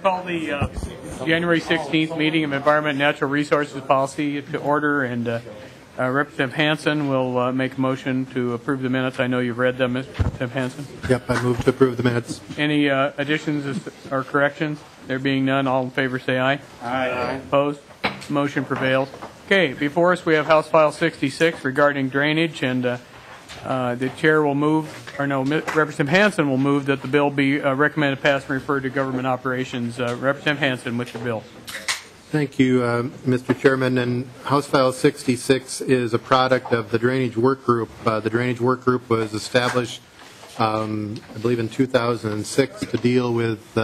Call the January 16th meeting of Environment and Natural Resources Policy to order, and Representative Hansen will make a motion to approve the minutes. I know you've read them, Mr. Representative Hansen. Yep, I move to approve the minutes. Any additions or corrections? There being none, all in favor say aye. Aye. Opposed? Motion prevails. Okay, before us we have House File 66 regarding drainage, and the chair will move, or no, Representative Hansen will move that the bill be recommended passed and referred to Government Operations. Representative Hansen with your bill. Thank you, Mr. Chairman. And House File 66 is a product of the Drainage Work Group. The Drainage Work Group was established, I believe, in 2006 to deal with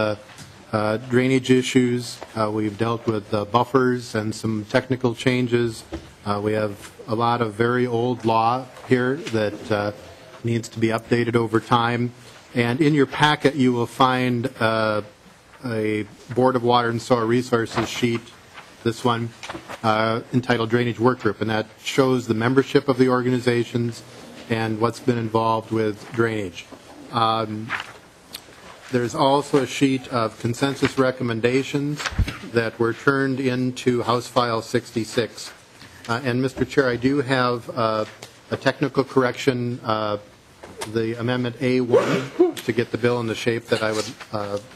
drainage issues. We've dealt with buffers and some technical changes. We have a lot of very old law here that needs to be updated over time. And in your packet, you will find a Board of Water and Soil Resources sheet, this one, entitled Drainage Work Group, and that shows the membership of the organizations and what's been involved with drainage. There's also a sheet of consensus recommendations that were turned into House File 66. And, Mr. Chair, I do have a technical correction, the Amendment A1, to get the bill in the shape that I would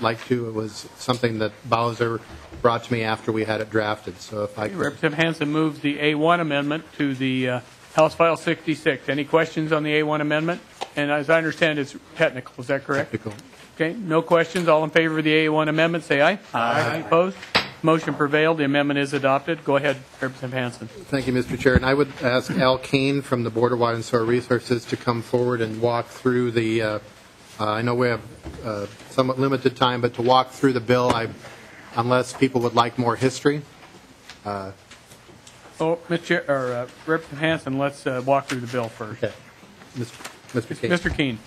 like to. It was something that Bowser brought to me after we had it drafted. So if I could. Representative Hansen moves the A1 amendment to the House File 66. Any questions on the A1 amendment? And as I understand, it's technical. Is that correct? Technical. Okay, no questions. All in favor of the A1 amendment, say aye. Aye. Opposed? Motion prevailed. The amendment is adopted. Go ahead, Representative Hansen. Thank you, Mr. Chair. And I would ask Al Kane from the Board of Water and Soil Resources to come forward and walk through the, I know we have somewhat limited time, but to walk through the bill, unless people would like more history. Mr. Chair, or Representative Hansen, let's walk through the bill first. Okay. Mr. Kane. Mr. Kane.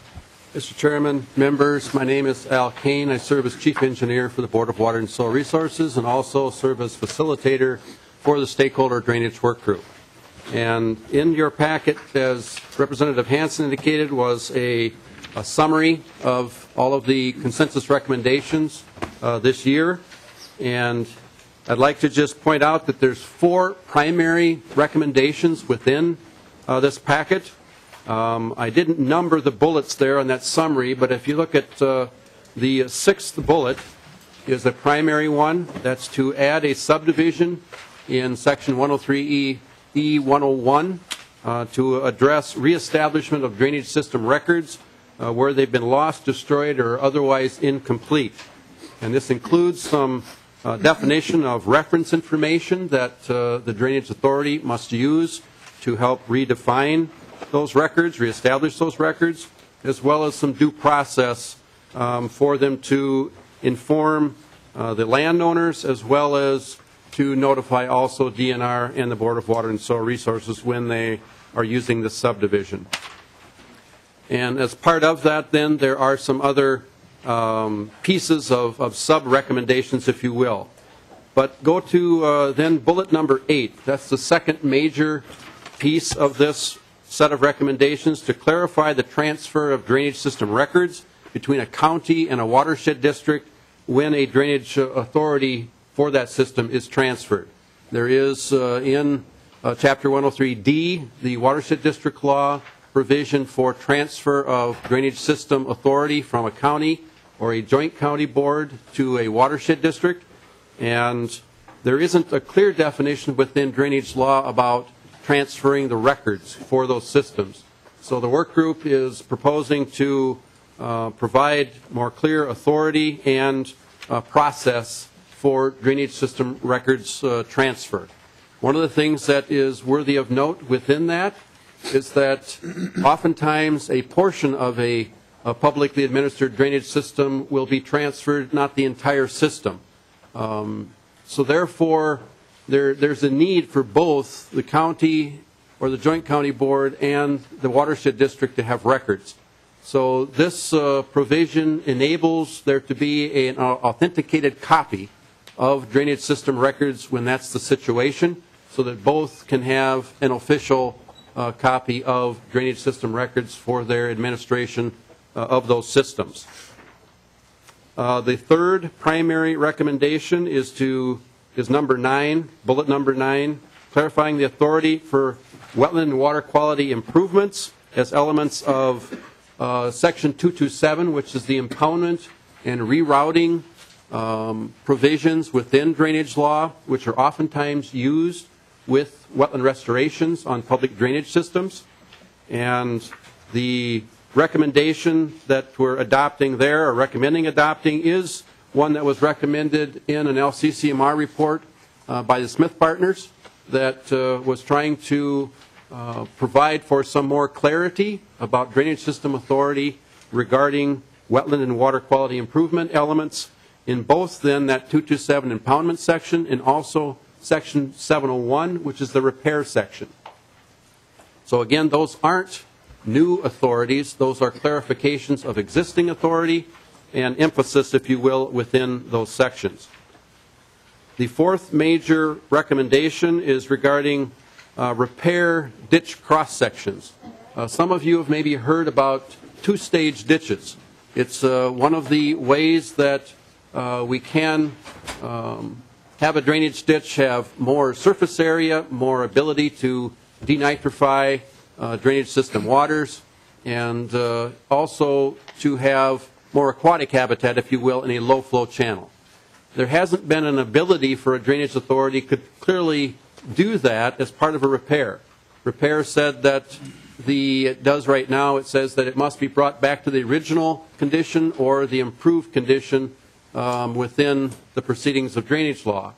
Mr. Chairman, members, my name is Al Kane. I serve as Chief Engineer for the Board of Water and Soil Resources and also serve as Facilitator for the Stakeholder Drainage Work Group. And in your packet, as Representative Hansen indicated, was a summary of all of the consensus recommendations this year. And I'd like to just point out that there's 4 primary recommendations within this packet. I didn't number the bullets there on that summary, but if you look at the 6th bullet is the primary one. That's to add a subdivision in Section 103E101 to address reestablishment of drainage system records where they've been lost, destroyed, or otherwise incomplete. And this includes some definition of reference information that the Drainage Authority must use to help redefine those records, reestablish those records, as well as some due process for them to inform the landowners, as well as to notify also DNR and the Board of Water and Soil Resources when they are using the subdivision. And as part of that, then, there are some other pieces of sub-recommendations, if you will. But go to then bullet number 8. That's the second major piece of this set of recommendations to clarify the transfer of drainage system records between a county and a watershed district when a drainage authority for that system is transferred. There is in Chapter 103D, the Watershed District Law, provision for transfer of drainage system authority from a county or a joint county board to a watershed district. And there isn't a clear definition within drainage law about transferring the records for those systems. So the work group is proposing to provide more clear authority and process for drainage system records transfer. One of the things that is worthy of note within that is that oftentimes a portion of a publicly administered drainage system will be transferred, not the entire system. So therefore, there's a need for both the county or the joint county board and the watershed district to have records. So this provision enables there to be an authenticated copy of drainage system records when that's the situation, so that both can have an official copy of drainage system records for their administration of those systems. The third primary recommendation is number 9, bullet number 9, clarifying the authority for wetland and water quality improvements as elements of Section 227, which is the impoundment and rerouting provisions within drainage law, which are oftentimes used with wetland restorations on public drainage systems. And the recommendation that we're adopting there, or recommending adopting, is one that was recommended in an LCCMR report by the Smith Partners that was trying to provide for some more clarity about drainage system authority regarding wetland and water quality improvement elements in both then that 227 impoundment section and also section 701, which is the repair section. So again, those aren't new authorities. Those are clarifications of existing authority and emphasis, if you will, within those sections. The fourth major recommendation is regarding repair ditch cross sections. Some of you have maybe heard about two-stage ditches. It's one of the ways that we can have a drainage ditch have more surface area, more ability to denitrify drainage system waters, and also to have more aquatic habitat, if you will, in a low-flow channel. There hasn't been an ability for a drainage authority could clearly do that as part of a repair. Repair said that it does right now, it says that it must be brought back to the original condition or the improved condition within the proceedings of drainage law.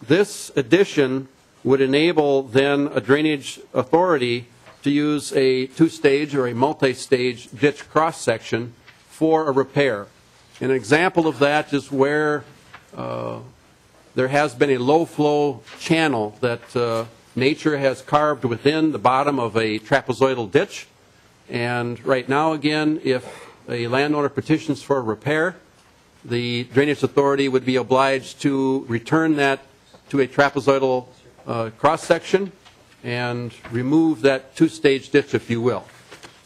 This addition would enable then a drainage authority to use a two-stage or a multi-stage ditch cross-section for a repair. An example of that is where there has been a low-flow channel that nature has carved within the bottom of a trapezoidal ditch. And right now, again, if a landowner petitions for a repair, the drainage authority would be obliged to return that to a trapezoidal cross-section and remove that two-stage ditch, if you will.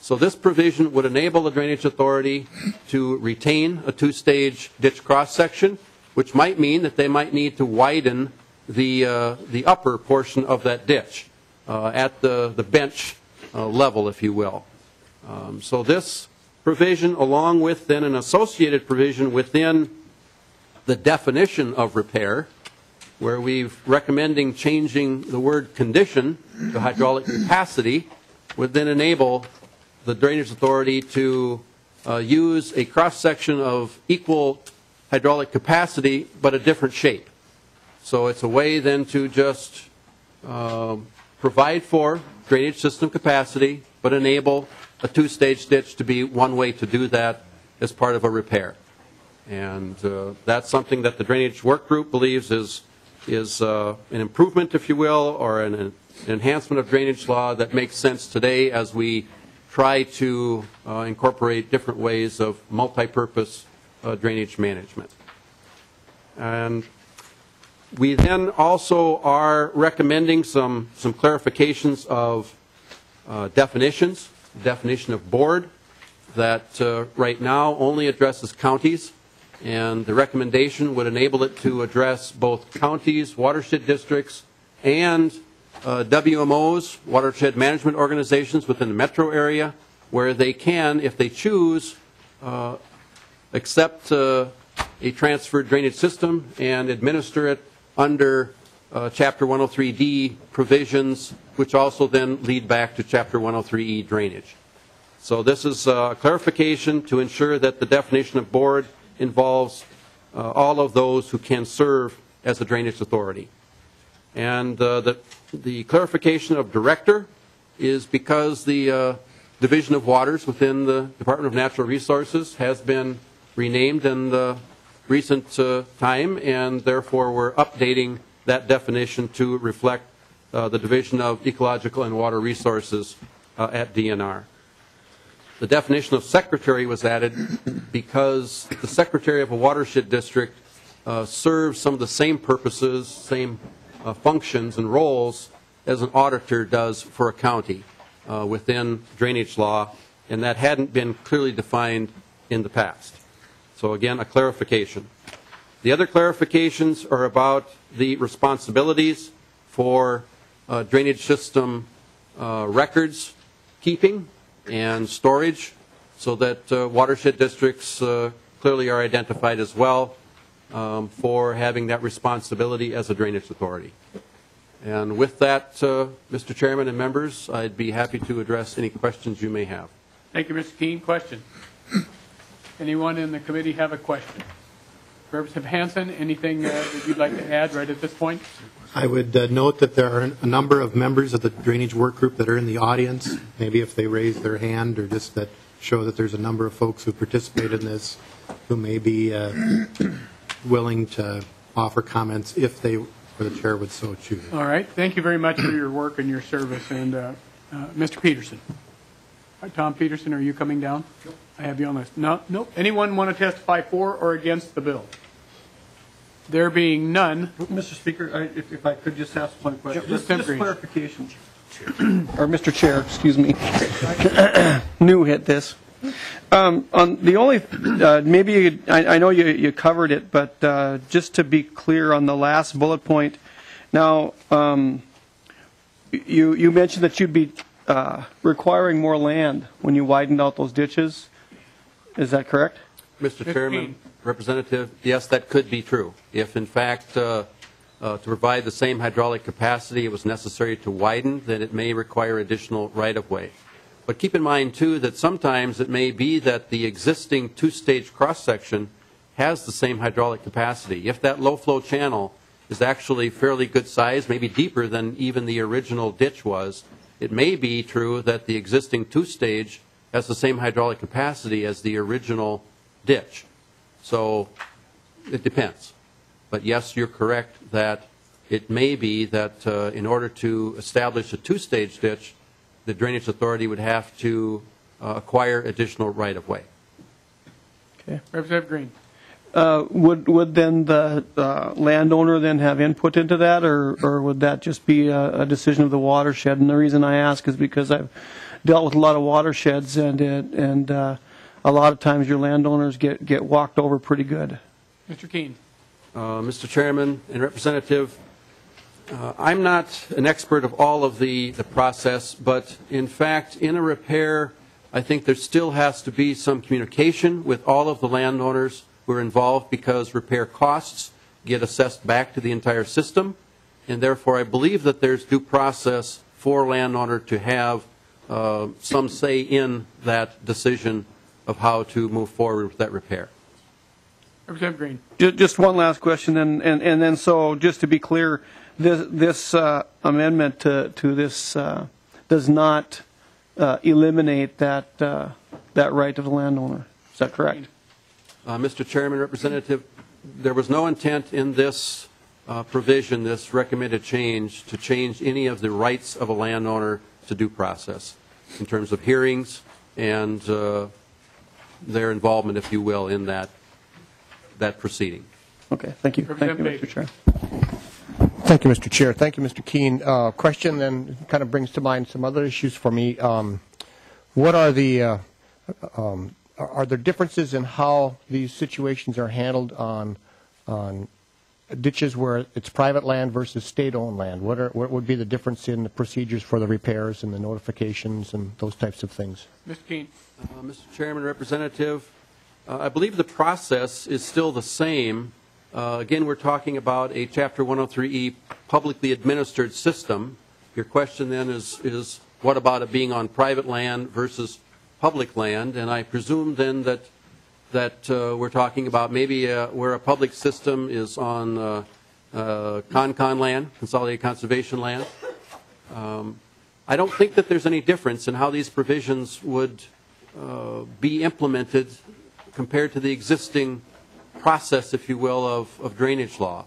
So this provision would enable the drainage authority to retain a two-stage ditch cross-section, which might mean that they might need to widen the upper portion of that ditch at the bench level, if you will. So this provision, along with then an associated provision within the definition of repair, where we're recommending changing the word condition to hydraulic capacity, would then enable the drainage authority to use a cross-section of equal hydraulic capacity but a different shape. So it's a way then to just provide for drainage system capacity but enable a two-stage ditch to be one way to do that as part of a repair. And that's something that the drainage work group believes is an improvement, if you will, or an enhancement of drainage law that makes sense today as we try to incorporate different ways of multi-purpose drainage management. And we then also are recommending some clarifications of definitions. Definition of board that right now only addresses counties, and the recommendation would enable it to address both counties, watershed districts, and WMOs, watershed management organizations within the metro area, where they can, if they choose, accept a transferred drainage system and administer it under Chapter 103D provisions, which also then lead back to Chapter 103E drainage. So this is a clarification to ensure that the definition of board involves all of those who can serve as a drainage authority. And the clarification of director is because the Division of Waters within the Department of Natural Resources has been renamed in the recent time, and therefore we're updating that definition to reflect the Division of Ecological and Water Resources at DNR. The definition of secretary was added because the secretary of a watershed district serves some of the same purposes, same functions and roles as an auditor does for a county within drainage law, and that hadn't been clearly defined in the past. So again, a clarification. The other clarifications are about the responsibilities for drainage system records keeping and storage, so that watershed districts clearly are identified as well for having that responsibility as a drainage authority. And with that, Mr. Chairman and members, I'd be happy to address any questions you may have. Thank you, Mr. Keene. Question? Anyone in the committee have a question? Representative Hansen, anything that you'd like to add right at this point? I would note that there are a number of members of the drainage work group that are in the audience. Maybe if they raise their hand, or just that show that there's a number of folks who participate in this who may be willing to offer comments if they, or the chair would so choose. All right. Thank you very much for your work and your service. And Mr. Peterson. Tom Peterson, are you coming down? Nope. I have you on this. No. Nope. Anyone want to testify for or against the bill? There being none. Mr. Speaker, if I could just ask one question. Just Green. clarification. Or Mr. Chair, excuse me. New hit this. On the only, maybe I know you covered it, but just to be clear on the last bullet point. Now, you mentioned that you'd be requiring more land when you widened out those ditches. Is that correct? Mr. Chairman, Representative, yes, that could be true. If, in fact, to provide the same hydraulic capacity it was necessary to widen, then it may require additional right-of-way. But keep in mind, too, that sometimes it may be that the existing two-stage cross-section has the same hydraulic capacity. If that low-flow channel is actually fairly good size, maybe deeper than even the original ditch was, it may be true that the existing two-stage has the same hydraulic capacity as the original ditch. So it depends. But yes, you're correct that it may be that in order to establish a two-stage ditch, the Drainage Authority would have to acquire additional right-of-way. Okay. Representative Green. Would then the landowner then have input into that, or would that just be a decision of the watershed? And the reason I ask is because I've dealt with a lot of watersheds, and a lot of times your landowners get walked over pretty good. Mr. Keene. Mr. Chairman and Representative, I'm not an expert of all of the process, but in fact, in a repair, I think there still has to be some communication with all of the landowners who are involved, because repair costs get assessed back to the entire system, and therefore I believe that there's due process for a landowner to have some say in that decision of how to move forward with that repair. Representative Green. Just one last question, and then so just to be clear, this amendment to this does not eliminate that right of the landowner. Is that correct? Mr. Chairman, Representative, there was no intent in this provision, this recommended change, to change any of the rights of a landowner to due process in terms of hearings and their involvement, if you will, in that proceeding. Okay, thank you. Thank you, Mr. Chair. Thank you, Mr. Chair. Thank you, Mr. Keene. Question then kind of brings to mind some other issues for me. What are the are there differences in how these situations are handled on ditches where it's private land versus state-owned land? What would be the difference in the procedures for the repairs and the notifications and those types of things? Mr. Keene. Mr. Chairman, Representative, I believe the process is still the same. Again, we're talking about a Chapter 103E publicly administered system. Your question then is what about it being on private land versus public land? And I presume then that we're talking about maybe where a public system is on CONCON land, Consolidated Conservation Land. I don't think that there's any difference in how these provisions would be implemented compared to the existing process, if you will, of drainage law.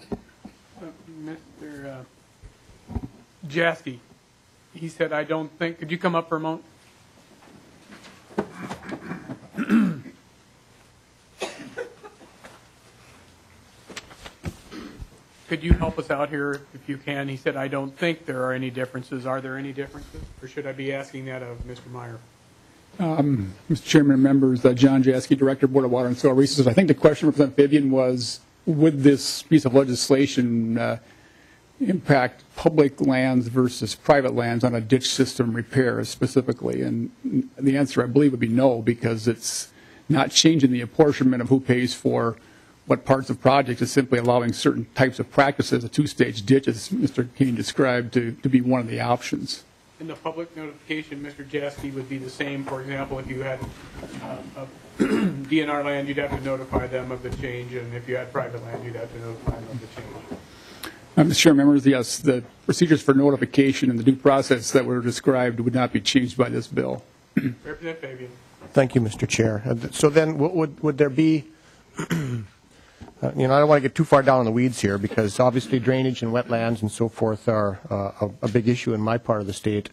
Mr. Jaskey, he said, I don't think, could you come up for a moment? Could you help us out here if you can? He said, I don't think there are any differences. Are there any differences? Or should I be asking that of Mr. Meyer? Mr. Chairman and members, John Jaski, Director, Board of Water and Soil Resources. I think the question, Representative Vivian, was would this piece of legislation impact public lands versus private lands on a ditch system repair specifically? And the answer, I believe, would be no, because it's not changing the apportionment of who pays for what parts of projects. Is simply allowing certain types of practices, a two-stage ditch, as Mr. King described, to be one of the options. In the public notification, Mr. Jaski, would be the same. For example, if you had DNR land, you'd have to notify them of the change, and if you had private land, you'd have to notify them of the change. Mr. Chairman, members, yes, the procedures for notification and the due process that were described would not be changed by this bill. Representative Fabian. Thank you, Mr. Chair. So then, would there be, I don't want to get too far down in the weeds here, because obviously drainage and wetlands and so forth are a big issue in my part of the state.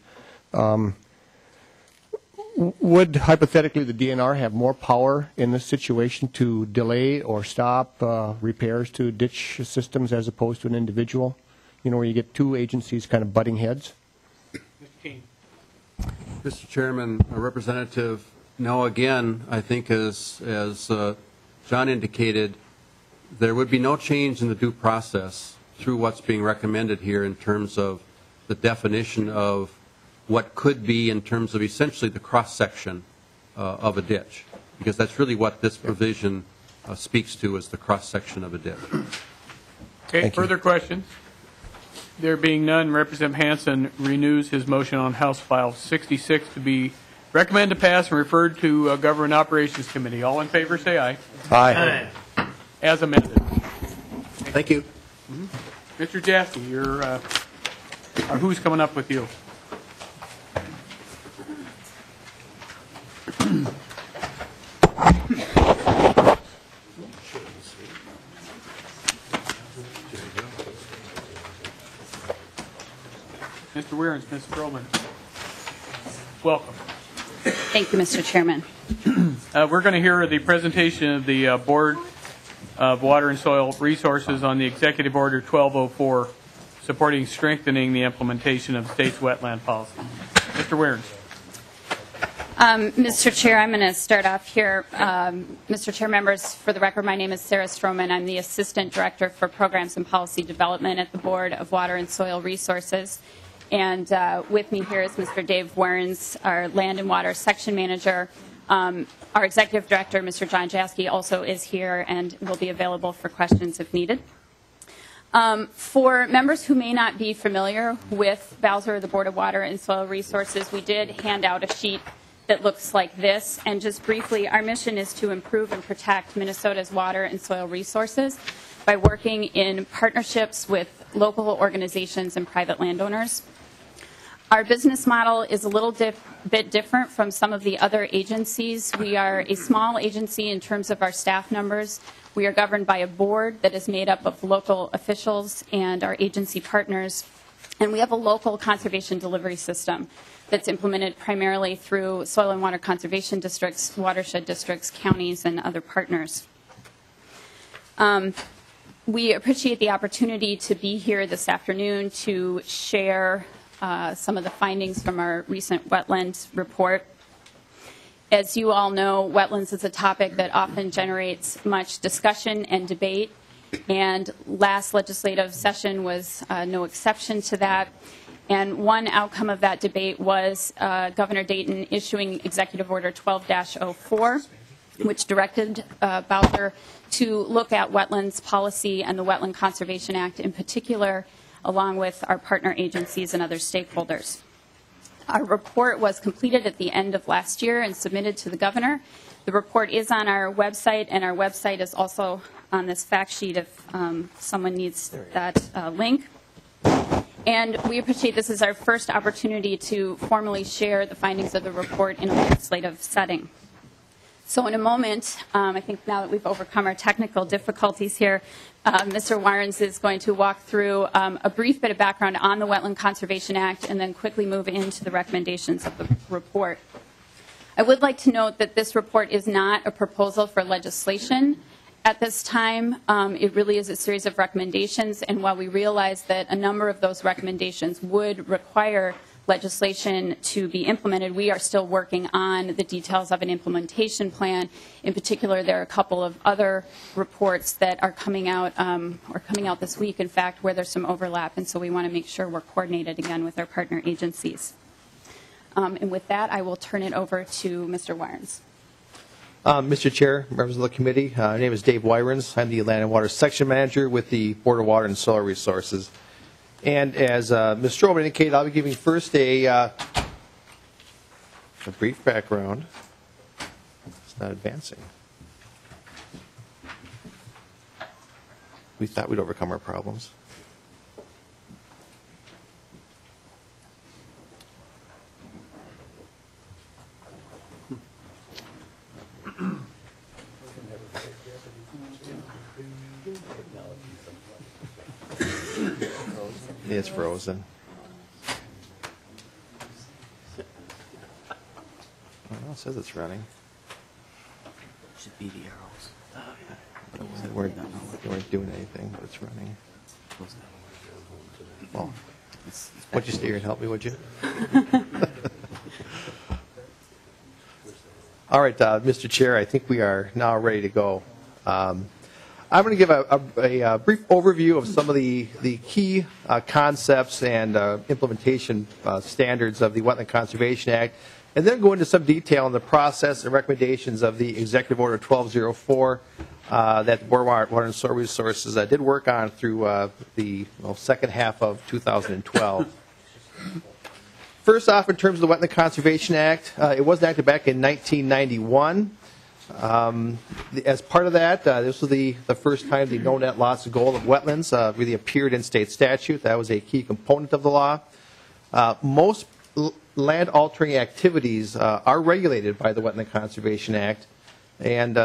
Would, hypothetically, the DNR have more power in this situation to delay or stop repairs to ditch systems as opposed to an individual? Where you get two agencies kind of butting heads? Mr. King. Mr. Chairman, Representative, no, again, I think as John indicated, there would be no change in the due process through what's being recommended here in terms of the definition of what could be in terms of essentially the cross-section of a ditch, because that's really what this provision speaks to, is the cross-section of a ditch. Okay, further questions? There being none, Representative Hansen renews his motion on House File 66 to be recommended to pass and referred to Government Operations Committee. All in favor, say aye. Aye. As amended. Thank you. Mr. Jaski, who's coming up with you? Mr. Weirens, Ms. Perlman. Welcome. Thank you, Mr. Chairman. We're going to hear the presentation of the Board of Water and Soil Resources on the Executive Order 1204, supporting strengthening the implementation of the state's wetland policy. Mr. Weirens. Mr. Chair, I'm going to start off here. Mr. Chair, members, for the record, my name is Sarah Stroman. I'm the Assistant Director for Programs and Policy Development at the Board of Water and Soil Resources. And with me here is Mr. Dave Weirens, our Land and Water Section Manager. Our Executive Director, Mr. John Jaski, also is here and will be available for questions if needed. For members who may not be familiar with Bowser, the Board of Water and Soil Resources, we did hand out a sheet that looks like this. And just briefly, our mission is to improve and protect Minnesota's water and soil resources by working in partnerships with local organizations and private landowners. Our business model is a little bit different from some of the other agencies. We are a small agency in terms of our staff numbers. We are governed by a board that is made up of local officials and our agency partners. And we have a local conservation delivery system that's implemented primarily through soil and water conservation districts, watershed districts, counties, and other partners. We appreciate the opportunity to be here this afternoon to share some of the findings from our recent wetlands report. As you all know, wetlands is a topic that often generates much discussion and debate, and last legislative session was no exception to that. And one outcome of that debate was Governor Dayton issuing Executive Order 12-04, which directed Bowser to look at wetlands policy and the Wetland Conservation Act in particular, along with our partner agencies and other stakeholders. Our report was completed at the end of last year and submitted to the governor. The report is on our website, and our website is also on this fact sheet if someone needs that link. And we appreciate this is our first opportunity to formally share the findings of the report in a legislative setting. So in a moment, I think now that we've overcome our technical difficulties here, Mr. Weirens is going to walk through a brief bit of background on the Wetland Conservation Act and then quickly move into the recommendations of the report. I would like to note that this report is not a proposal for legislation. At this time, it really is a series of recommendations, and while we realize that a number of those recommendations would require legislation to be implemented. We are still working on the details of an implementation plan. In particular, there are a couple of other reports that are coming out this week, in fact, where there's some overlap, and so we want to make sure we're coordinated again with our partner agencies. And with that, I will turn it over to Mr. Wyrens. Mr. Chair, members of the committee, my name is Dave Wyrens. I'm the Land and Water Section Manager with the Board of Water and Soil Resources. And as Ms. Strobel indicated, I'll be giving first a brief background. It's not advancing. We thought we'd overcome our problems. It's frozen. Well, it says it's running. Should be the arrows. They weren't doing anything, but it's running. Well, would you stay here and help me, would you? All right, Mr. Chair, I think we are now ready to go. I'm going to give a brief overview of some of the key concepts and implementation standards of the Wetland Conservation Act, and then go into some detail on the process and recommendations of the Executive Order 1204 that the Board of Water and Soil Resources did work on through the second half of 2012. First off, in terms of the Wetland Conservation Act, it was enacted back in 1991. As part of that, this was the first time the no net loss goal of wetlands really appeared in state statute. That was a key component of the law. Most land altering activities are regulated by the Wetland Conservation Act. And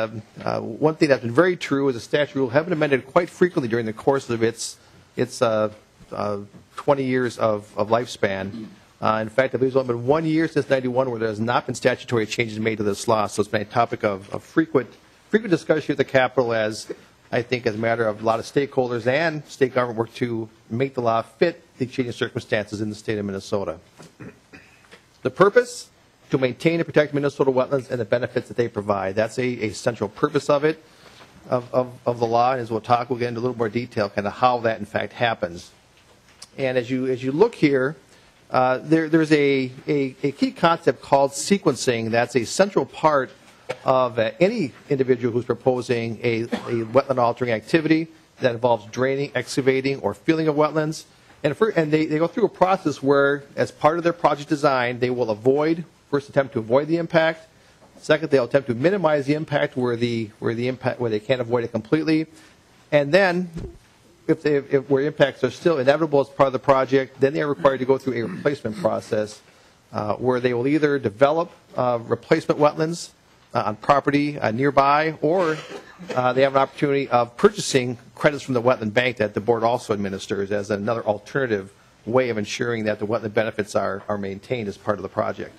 one thing that's been very true is the statute will have been amended quite frequently during the course of its 20 years of lifespan. In fact, I believe there's only been 1 year since 91 where there has not been statutory changes made to this law. So it's been a topic of frequent discussion at the Capitol, as I think as a matter of a lot of stakeholders and state government work to make the law fit the changing circumstances in the state of Minnesota. The purpose? To maintain and protect Minnesota wetlands and the benefits that they provide. That's a central purpose of it, of the law. And as we'll talk, we'll get into a little more detail kind of how that in fact happens. And as you look here, there's a key concept called sequencing that's a central part of any individual who's proposing a wetland altering activity that involves draining, excavating, or filling of wetlands. And they go through a process where, as part of their project design, they will first attempt to avoid the impact. Second, they'll attempt to minimize the impact where they can't avoid it completely. And then, where impacts are still inevitable as part of the project, then they are required to go through a replacement process where they will either develop replacement wetlands on property nearby, or they have an opportunity of purchasing credits from the wetland bank that the board also administers as another alternative way of ensuring that the wetland benefits are maintained as part of the project.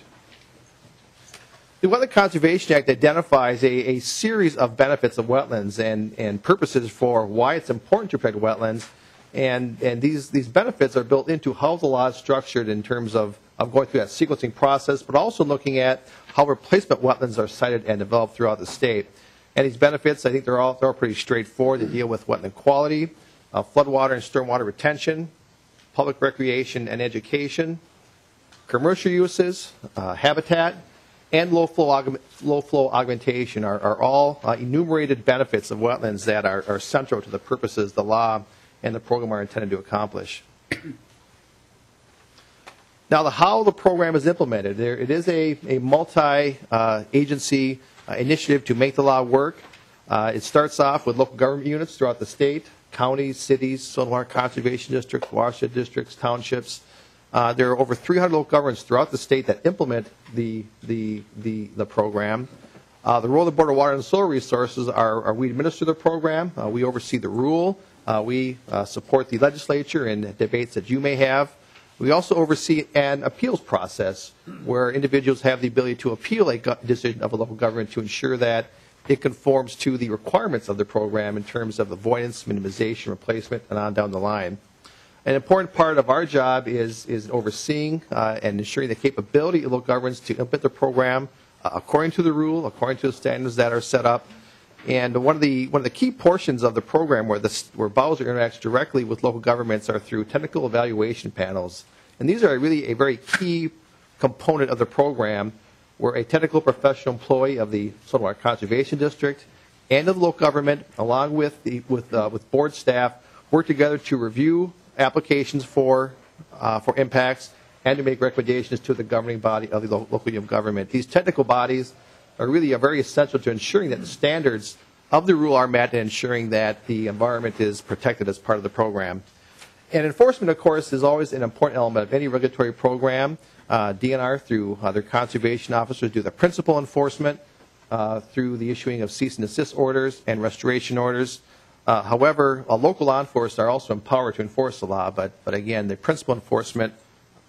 The Wetland Conservation Act identifies a series of benefits of wetlands and purposes for why it's important to protect wetlands. And these benefits are built into how the law is structured in terms of going through that sequencing process, but also looking at how replacement wetlands are sited and developed throughout the state. And these benefits, I think they're all pretty straightforward. They deal with wetland quality, floodwater and stormwater retention, public recreation and education, commercial uses, habitat, and low flow augmentation are all enumerated benefits of wetlands that are central to the purposes the law and the program are intended to accomplish. Now, how the program is implemented, it is a multi-agency initiative to make the law work. It starts off with local government units throughout the state, counties, cities, soil and water conservation districts, watershed districts, townships. There are over 300 local governments throughout the state that implement the program. The role of the Board of Water and Soil Resources are we administer the program, we oversee the rule, we support the legislature in debates that you may have. We also oversee an appeals process where individuals have the ability to appeal a decision of a local government to ensure that it conforms to the requirements of the program in terms of avoidance, minimization, replacement, and on down the line. An important part of our job is overseeing and ensuring the capability of local governments to implement the program according to the rule, according to the standards that are set up. And one of the key portions of the program where Bowser interacts directly with local governments are through technical evaluation panels. And these are really a very key component of the program, where a technical professional employee of the Sotomayor Conservation District and of the local government, along with board staff, work together to review applications for impacts and to make recommendations to the governing body of the local unit of government. These technical bodies are really very essential to ensuring that the standards of the rule are met and ensuring that the environment is protected as part of the program. And enforcement, of course, is always an important element of any regulatory program. DNR, through their conservation officers, do the principal enforcement through the issuing of cease and desist orders and restoration orders. However, local law enforcement are also empowered to enforce the law, but again, the principal enforcement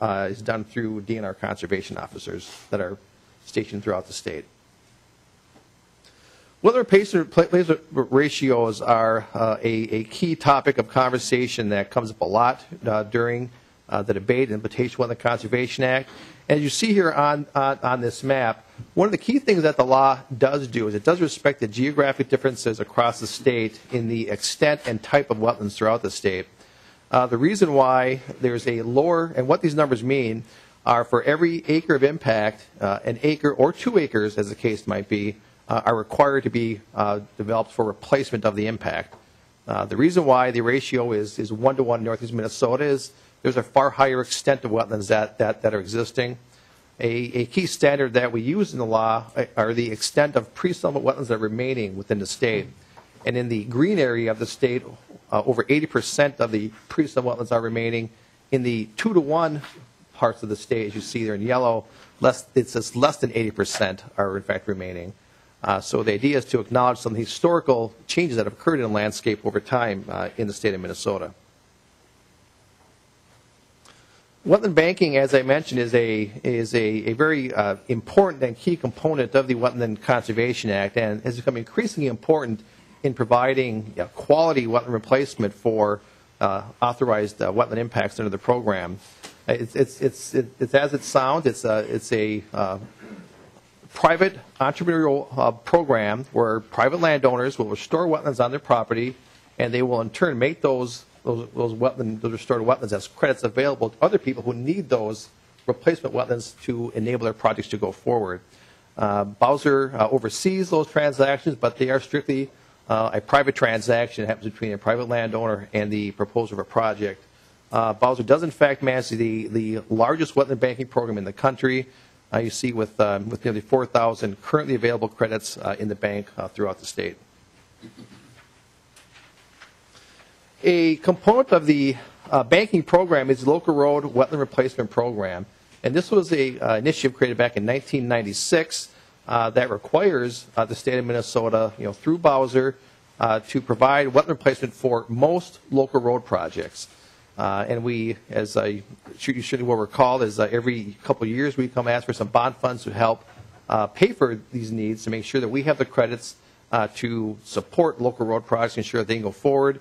is done through DNR conservation officers that are stationed throughout the state. Wetland replacement ratios are a key topic of conversation that comes up a lot during the debate and implementation of the Conservation Act. As you see here on this map, one of the key things that the law does do is it does respect the geographic differences across the state in the extent and type of wetlands throughout the state. The reason why there's a lower, and what these numbers mean, are for every acre of impact, an acre or 2 acres, as the case might be, are required to be developed for replacement of the impact. The reason why the ratio is 1-to-1 in northeast Minnesota is there's a far higher extent of wetlands that are existing. A key standard that we use in the law are the extent of pre-settlement wetlands that are remaining within the state. And in the green area of the state, over 80% of the pre-settlement wetlands are remaining. In the 2-to-1 parts of the state, as you see there in yellow, it says less than 80% are in fact remaining. So the idea is to acknowledge some of the historical changes that have occurred in the landscape over time in the state of Minnesota. Wetland banking, as I mentioned, is a very important and key component of the Wetland Conservation Act, and has become increasingly important in providing quality wetland replacement for authorized wetland impacts under the program. It's as it sounds. It's a private entrepreneurial program where private landowners will restore wetlands on their property, and they will in turn make those restored wetlands as credits available to other people who need those replacement wetlands to enable their projects to go forward. Bowser oversees those transactions, but they are strictly a private transaction that happens between a private landowner and the proposer of a project. Bowser does in fact manage the largest wetland banking program in the country. You see with nearly 4,000 currently available credits in the bank throughout the state. A component of the banking program is the Local Road Wetland Replacement Program. And this was an initiative created back in 1996 that requires the state of Minnesota, through Bowser, to provide wetland replacement for most local road projects. And we, as you surely will recall, is every couple of years we come ask for some bond funds to help pay for these needs, to make sure that we have the credits to support local road projects, ensure that they can go forward.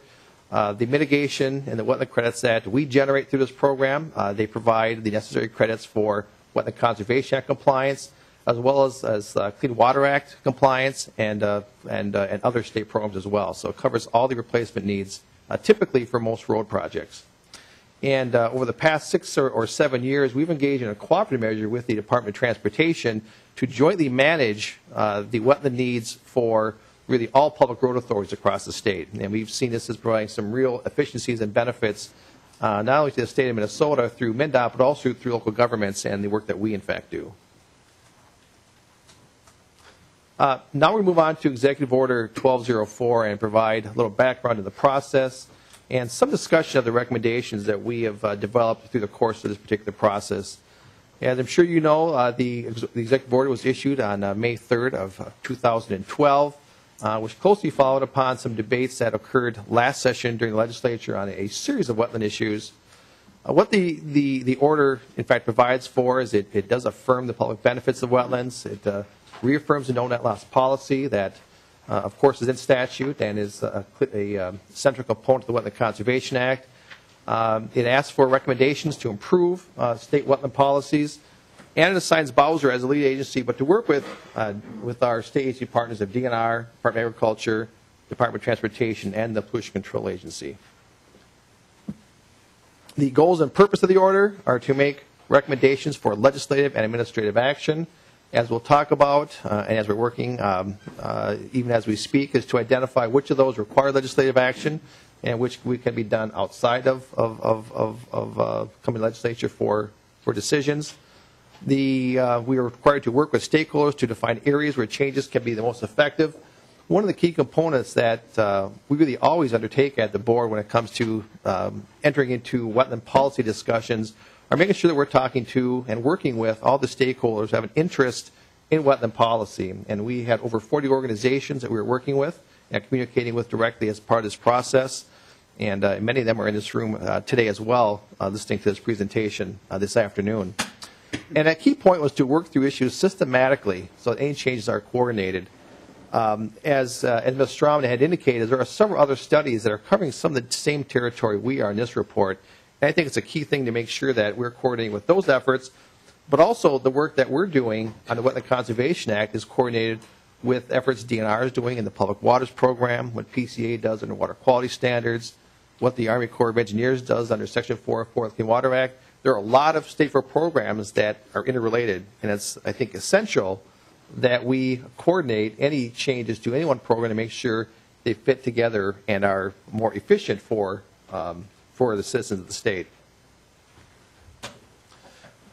The mitigation and the wetland credits that we generate through this program, they provide the necessary credits for Wetland Conservation Act compliance, as well as Clean Water Act compliance and other state programs as well. So it covers all the replacement needs, typically for most road projects. And over the past 6 or 7 years, we've engaged in a cooperative measure with the Department of Transportation to jointly manage the wetland needs for really all public road authorities across the state. And we've seen this as providing some real efficiencies and benefits, not only to the state of Minnesota through MnDOT, but also through local governments and the work that we in fact do. Now we move on to Executive Order 1204 and provide a little background to the process and some discussion of the recommendations that we have developed through the course of this particular process. As I'm sure you know, the Executive Order was issued on May 3rd of 2012, which closely followed upon some debates that occurred last session during the legislature on a series of wetland issues. What the order, in fact, provides for is it does affirm the public benefits of wetlands. It reaffirms the no net loss policy that, of course, is in statute and is a central component of the Wetland Conservation Act. It asks for recommendations to improve state wetland policies, and it assigns Bowser as a lead agency, but to work with our state agency partners of DNR, Department of Agriculture, Department of Transportation, and the Pollution Control Agency. The goals and purpose of the order are to make recommendations for legislative and administrative action, as we'll talk about, and as we're working, even as we speak, is to identify which of those require legislative action and which can be done outside of coming to legislature for decisions. We are required to work with stakeholders to define areas where changes can be the most effective. One of the key components that we really always undertake at the board when it comes to entering into wetland policy discussions are making sure that we're talking to and working with all the stakeholders who have an interest in wetland policy. And we had over 40 organizations that we were working with and communicating with directly as part of this process. And many of them are in this room today as well, listening to this presentation this afternoon. And a key point was to work through issues systematically so that any changes are coordinated. As Ms. Strauman had indicated, there are several other studies that are covering some of the same territory we are in this report. And I think it's a key thing to make sure that we're coordinating with those efforts, but also the work that we're doing on the Wetland Conservation Act is coordinated with efforts DNR is doing in the Public Waters Program, what PCA does under water quality standards, what the Army Corps of Engineers does under Section 404 of the Clean Water Act. There are a lot of state programs that are interrelated, and it's, I think, essential that we coordinate any changes to any one program to make sure they fit together and are more efficient for the citizens of the state.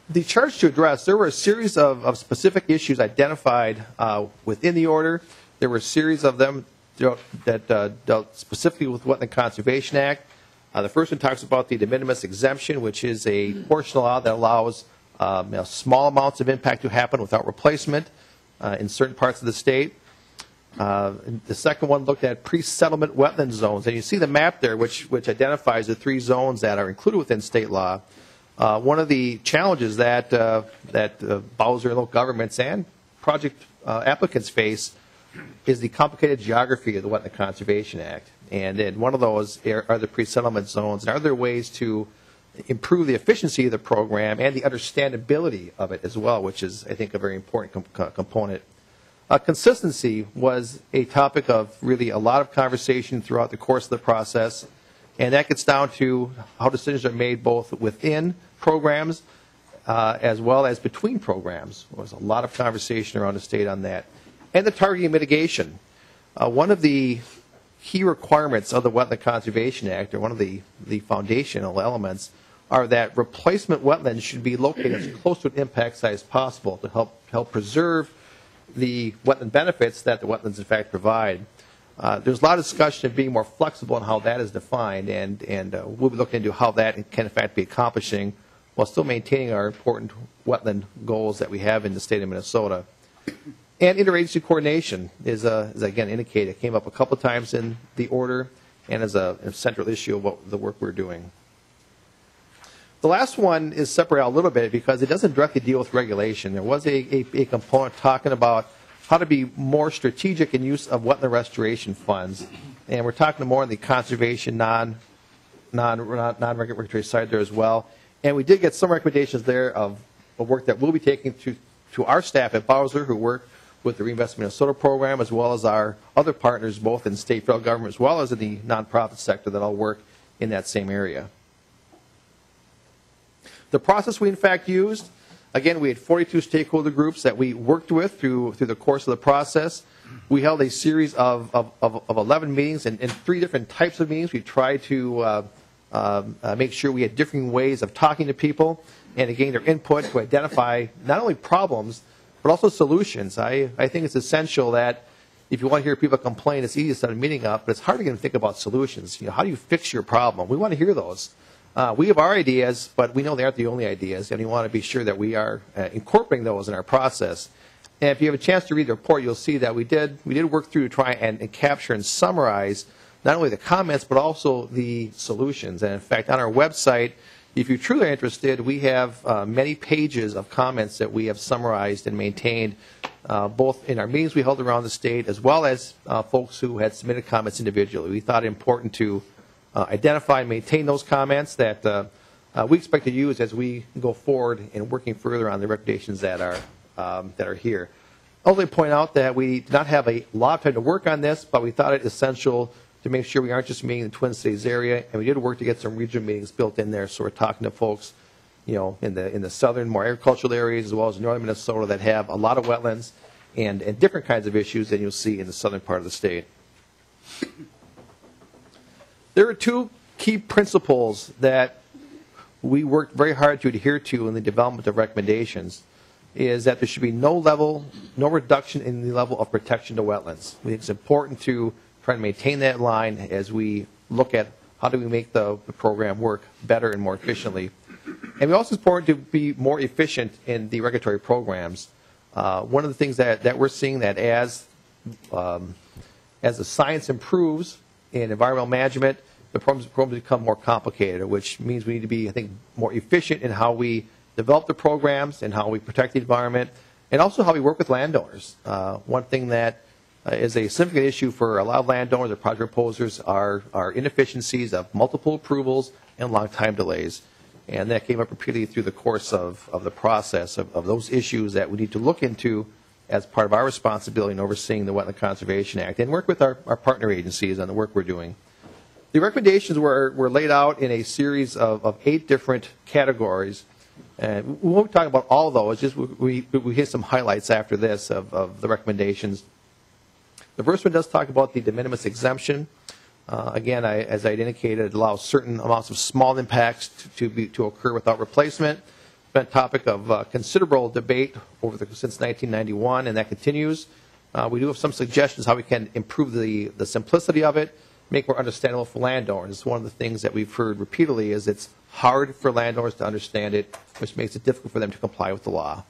The charge to address, there were a series of specific issues identified within the order. There were a series of them that dealt specifically with Wetland Conservation Act. The first one talks about the de minimis exemption, which is a portion of law that allows small amounts of impact to happen without replacement in certain parts of the state. The second one looked at pre-settlement wetland zones, and you see the map there, which identifies the 3 zones that are included within state law. One of the challenges that Bowser and local governments and project applicants face is the complicated geography of the Wetland Conservation Act. And then one of those are the pre-settlement zones. And are there ways to improve the efficiency of the program and the understandability of it as well, which is, I think, a very important component. Consistency was a topic of really a lot of conversation throughout the course of the process. And that gets down to how decisions are made both within programs as well as between programs. There was a lot of conversation around the state on that. And the targeting mitigation. One of the key requirements of the Wetland Conservation Act, or one of the foundational elements, are that replacement wetlands should be located as close to an impact site as possible to help preserve the wetland benefits that the wetlands in fact provide. There's a lot of discussion of being more flexible in how that is defined, and we'll be looking into how that can in fact be accomplishing while still maintaining our important wetland goals that we have in the state of Minnesota. And interagency coordination is again indicated. It came up a couple of times in the order and as a central issue of what the work we're doing. The last one is separated out a little bit because it doesn't directly deal with regulation. There was a component talking about how to be more strategic in use of wetland restoration funds. And we're talking more on the conservation, non-regulatory side there as well. And we did get some recommendations there of work that we'll be taking to our staff at Bowser, who work with the Reinvest Minnesota program, as well as our other partners, both in state, federal government, as well as in the nonprofit sector that all work in that same area. The process we in fact used, again, we had 42 stakeholder groups that we worked with through the course of the process. We held a series of 11 meetings and 3 different types of meetings. We tried to make sure we had different ways of talking to people and to gain their input to identify not only problems, but also solutions. I think it's essential that if you want to hear people complain, it's easy to set a meeting up, but it's hard to get them to think about solutions. How do you fix your problem? We want to hear those. We have our ideas, but we know they aren't the only ideas, and we want to be sure that we are incorporating those in our process. And if you have a chance to read the report, you'll see that we did work through to try and capture and summarize not only the comments, but also the solutions. And in fact, on our website, if you're truly interested, we have many pages of comments that we have summarized and maintained, both in our meetings we held around the state, as well as folks who had submitted comments individually. We thought it important to identify and maintain those comments that we expect to use as we go forward in working further on the recommendations that are here. I'll only point out that we did not have a lot of time to work on this, but we thought it essential to make sure we aren't just meeting in the Twin Cities area, and we did work to get some regional meetings built in there. So we're talking to folks, in the southern, more agricultural areas, as well as northern Minnesota that have a lot of wetlands and different kinds of issues than you'll see in the southern part of the state. There are two key principles that we worked very hard to adhere to in the development of recommendations. Is that there should be no reduction in the level of protection to wetlands. We think it's important to try to maintain that line as we look at how do we make the program work better and more efficiently. And we also it's important to be more efficient in the regulatory programs. One of the things that we're seeing that as the science improves in environmental management, the programs become more complicated, which means we need to be, I think, more efficient in how we develop the programs and how we protect the environment, and also how we work with landowners. One thing that is a significant issue for a lot of landowners or project proposers are inefficiencies of multiple approvals and long time delays. And that came up repeatedly through the course of the process of those issues that we need to look into as part of our responsibility in overseeing the Wetland Conservation Act and work with our partner agencies on the work we're doing. The recommendations were laid out in a series of 8 different categories. And we won't talk about all of those, just we hit some highlights after this of the recommendations. The first one does talk about the de minimis exemption. Again, as I indicated, it allows certain amounts of small impacts to occur without replacement. It's been a topic of considerable debate since 1991, and that continues. We do have some suggestions how we can improve the simplicity of it, make it more understandable for landowners. One of the things that we've heard repeatedly is it's hard for landowners to understand it, which makes it difficult for them to comply with the law.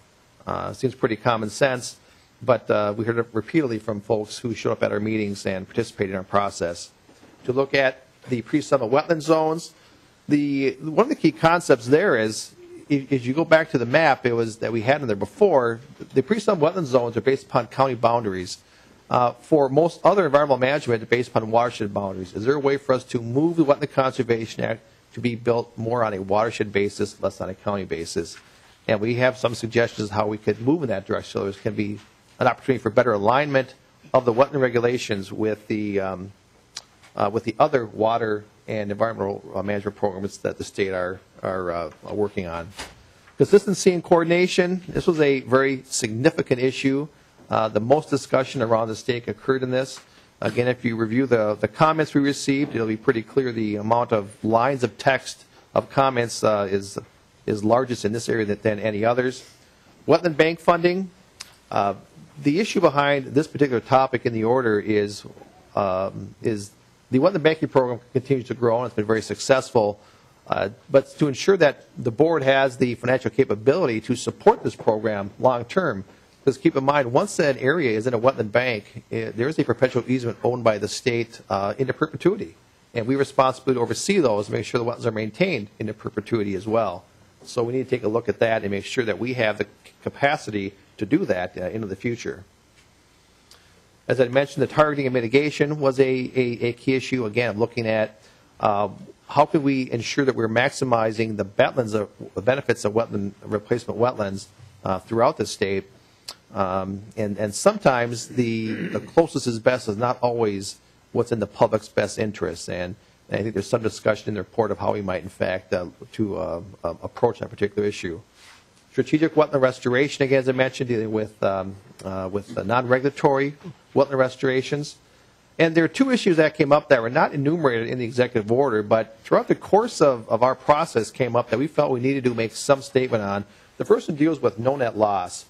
Seems pretty common sense, but we heard it repeatedly from folks who showed up at our meetings and participated in our process. To look at the pre-summit wetland zones, one of the key concepts there is, if you go back to the map that we had in there before, the pre-summit wetland zones are based upon county boundaries. For most other environmental management, they're based upon watershed boundaries. Is there a way for us to move the Wetland Conservation Act to be built more on a watershed basis, less on a county basis? And we have some suggestions how we could move in that direction so there can be an opportunity for better alignment of the wetland regulations with the other water and environmental management programs that the state are working on. Consistency and coordination, this was a very significant issue. The most discussion around the state occurred in this. Again, if you review the comments we received, it'll be pretty clear the amount of lines of text of comments is largest in this area than any others. Wetland bank funding. The issue behind this particular topic in the order is the wetland banking program continues to grow and it's been very successful. But to ensure that the board has the financial capability to support this program long term, because keep in mind, once that area is in a wetland bank, there is a perpetual easement owned by the state into perpetuity. And we have responsibility to oversee those and make sure the wetlands are maintained into perpetuity as well. So we need to take a look at that and make sure that we have the capacity to do that into the future. As I mentioned, the targeting and mitigation was a key issue. Again, looking at how can we ensure that we're maximizing the benefits of wetland replacement wetlands throughout the state. And sometimes the closest is best is not always what's in the public's best interest. And I think there's some discussion in the report of how we might, in fact, approach that particular issue. Strategic wetland restoration, again, as I mentioned, dealing with non-regulatory wetland restorations. And there are 2 issues that came up that were not enumerated in the executive order, but throughout the course of our process came up that we felt we needed to make some statement on. The first one deals with no net loss.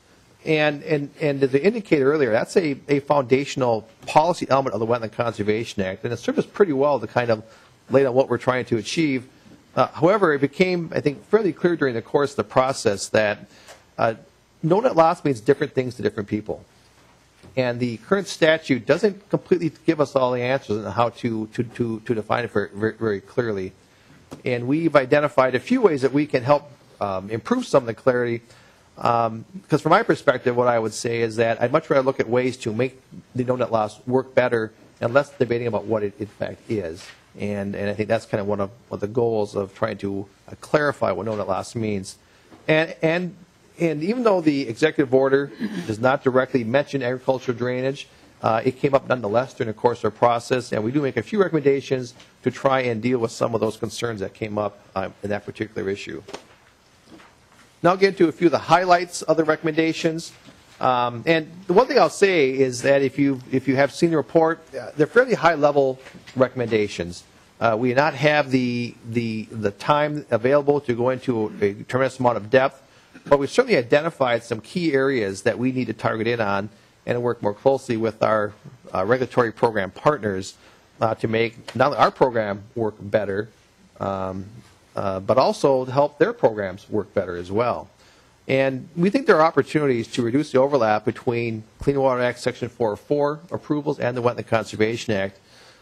And as I indicated earlier, that's a foundational policy element of the Wetland Conservation Act, and it served us pretty well to kind of lay out what we're trying to achieve. However, it became, I think, fairly clear during the course of the process that no net loss means different things to different people. And the current statute doesn't completely give us all the answers on how to define it very, very clearly. And we've identified a few ways that we can help improve some of the clarity. Because from my perspective, what I would say is that I'd much rather look at ways to make the no net loss work better and less debating about what it in fact is. And I think that's kind of one of the goals of trying to clarify what no net loss means. And even though the executive order does not directly mention agricultural drainage, it came up nonetheless during the course of our process, and we do make a few recommendations to try and deal with some of those concerns that came up in that particular issue. Now I'll get into a few of the highlights of the recommendations. And the one thing I'll say is that if you have seen the report, they're fairly high-level recommendations. We do not have the time available to go into a tremendous amount of depth, but we certainly identified some key areas that we need to target in on and work more closely with our regulatory program partners to make not only our program work better, but also to help their programs work better as well. And we think there are opportunities to reduce the overlap between Clean Water Act Section 404 approvals and the Wetland Conservation Act.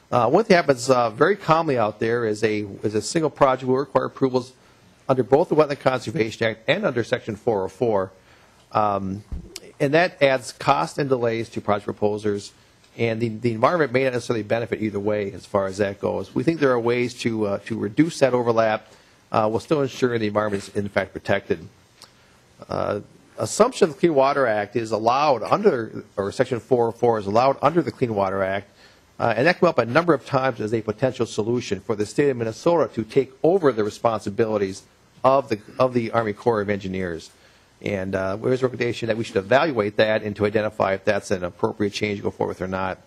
One thing that happens very commonly out there is a single project will require approvals under both the Wetland Conservation Act and under Section 404. And that adds cost and delays to project proposers, and the environment may not necessarily benefit either way as far as that goes. We think there are ways to reduce that overlap while still ensuring the environment is in fact protected. Assumption of the Clean Water Act is allowed under, or Section 404 is allowed under the Clean Water Act, and that came up a number of times as a potential solution for the state of Minnesota to take over the responsibilities of the Army Corps of Engineers. And there's a recommendation that we should evaluate that and to identify if that's an appropriate change to go forward with or not.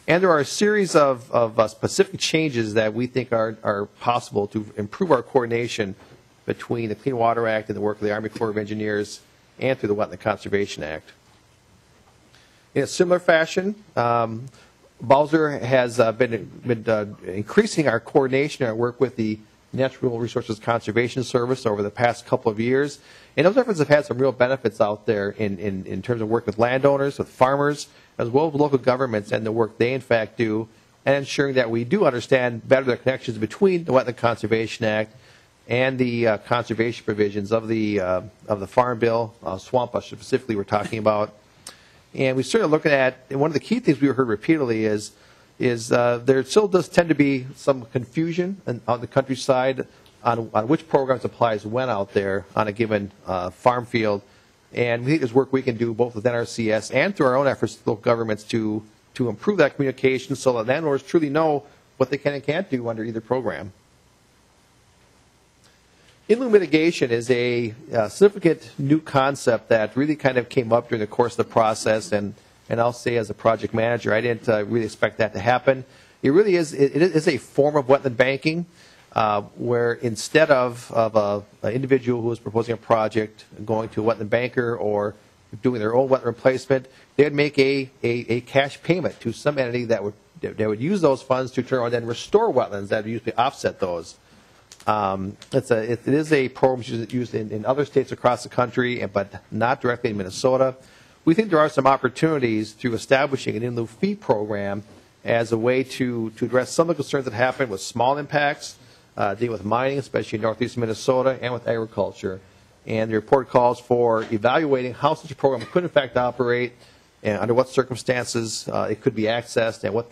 And there are a series of specific changes that we think are possible to improve our coordination between the Clean Water Act and the work of the Army Corps of Engineers and through the Wetland Conservation Act. In a similar fashion, Bowser has been increasing our coordination and our work with the Natural Resources Conservation Service over the past couple of years. And those efforts have had some real benefits out there in terms of work with landowners, with farmers, as well as local governments and the work they in fact do, and ensuring that we do understand better the connections between the Wetland Conservation Act and the conservation provisions of the Farm Bill, swamp specifically we're talking about. And we started looking at, and one of the key things we heard repeatedly is there still does tend to be some confusion on the countryside on which programs applies when out there on a given farm field. And we think there's work we can do both with NRCS and through our own efforts with local governments to improve that communication so that landowners truly know what they can and can't do under either program. Inland mitigation is a significant new concept that really kind of came up during the course of the process, and I'll say as a project manager, I didn't really expect that to happen. It really is, it is a form of wetland banking where instead of an individual who is proposing a project going to a wetland banker or doing their own wetland replacement, they would make a cash payment to some entity that would use those funds to turn around and then restore wetlands that would usually offset those. It is a program used in other states across the country, but not directly in Minnesota. We think there are some opportunities through establishing an in-lieu fee program as a way to address some of the concerns that happen with small impacts, dealing with mining, especially in northeast Minnesota, and with agriculture. And the report calls for evaluating how such a program could in fact operate and under what circumstances it could be accessed and what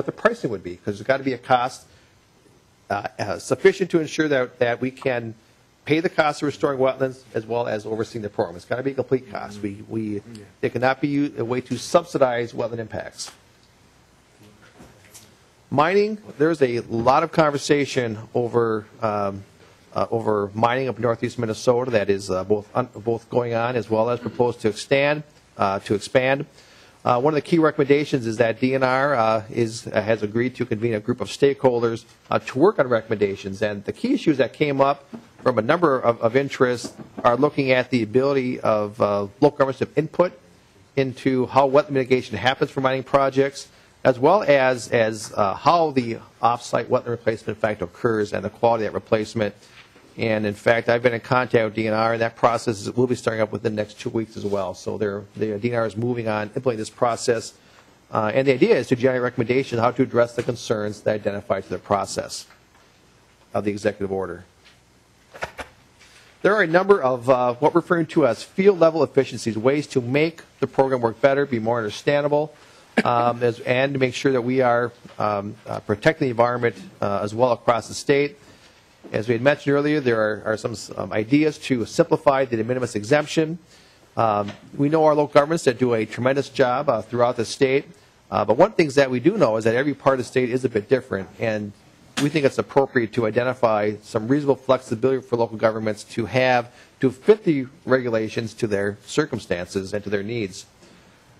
the pricing would be, because there's got to be a cost sufficient to ensure that we can pay the cost of restoring wetlands as well as overseeing the program. It's got to be a complete cost. It cannot be a way to subsidize wetland impacts. Mining, there's a lot of conversation over mining up in northeast Minnesota that is both going on as well as proposed to expand. One of the key recommendations is that DNR has agreed to convene a group of stakeholders to work on recommendations. And the key issues that came up from a number of interests are looking at the ability of local governments to input into how wetland mitigation happens for mining projects, as well as how the off-site wetland replacement in fact occurs and the quality of that replacement. And in fact, I've been in contact with DNR, and that process will be starting up within the next 2 weeks as well. So the DNR is moving on, implementing this process. And the idea is to generate recommendations on how to address the concerns that identify to the process of the executive order. There are a number of what we're referring to as field-level efficiencies, ways to make the program work better, be more understandable. and to make sure that we are protecting the environment as well across the state. As we had mentioned earlier, there are some ideas to simplify the de minimis exemption. We know our local governments that do a tremendous job throughout the state, but one of the things that we do know is that every part of the state is a bit different, and we think it's appropriate to identify some reasonable flexibility for local governments to fit the regulations to their circumstances and to their needs.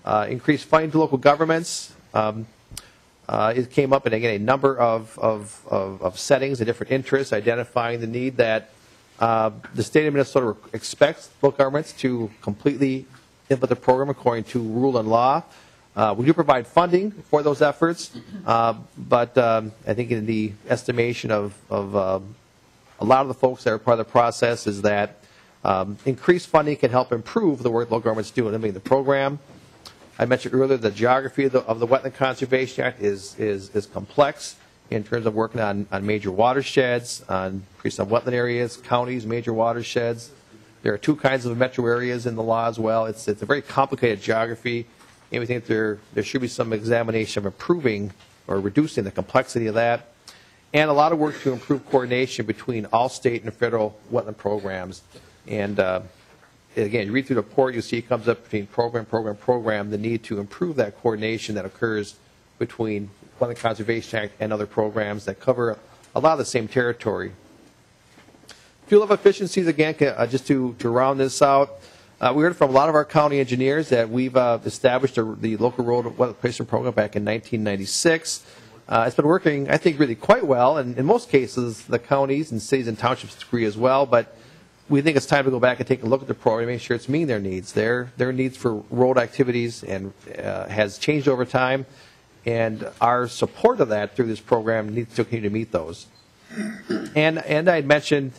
Increased funding to local governments. It came up in, again, a number of settings and different interests, identifying the need that the state of Minnesota expects local governments to completely implement the program according to rule and law. We do provide funding for those efforts, but I think in the estimation of a lot of the folks that are part of the process is that increased funding can help improve the work local governments do in implementing the program. I mentioned earlier the geography of the Wetland Conservation Act is complex in terms of working on major watersheds, on some wetland areas, counties, major watersheds. There are two kinds of metro areas in the law as well. It's a very complicated geography, and we think there should be some examination of improving or reducing the complexity of that, and a lot of work to improve coordination between all state and federal wetland programs. And again, you read through the report, you see it comes up between program, the need to improve that coordination that occurs between Wetland Conservation Act and other programs that cover a lot of the same territory. Fuel level efficiencies, again, just to round this out, we heard from a lot of our county engineers that we've established the local road wetland replacement program back in 1996. It's been working, I think, really quite well, and in most cases, the counties and cities and townships agree as well, but we think it's time to go back and take a look at the program and make sure it's meeting their needs. Their needs for road activities and has changed over time, and our support of that through this program needs to continue to meet those. And I had mentioned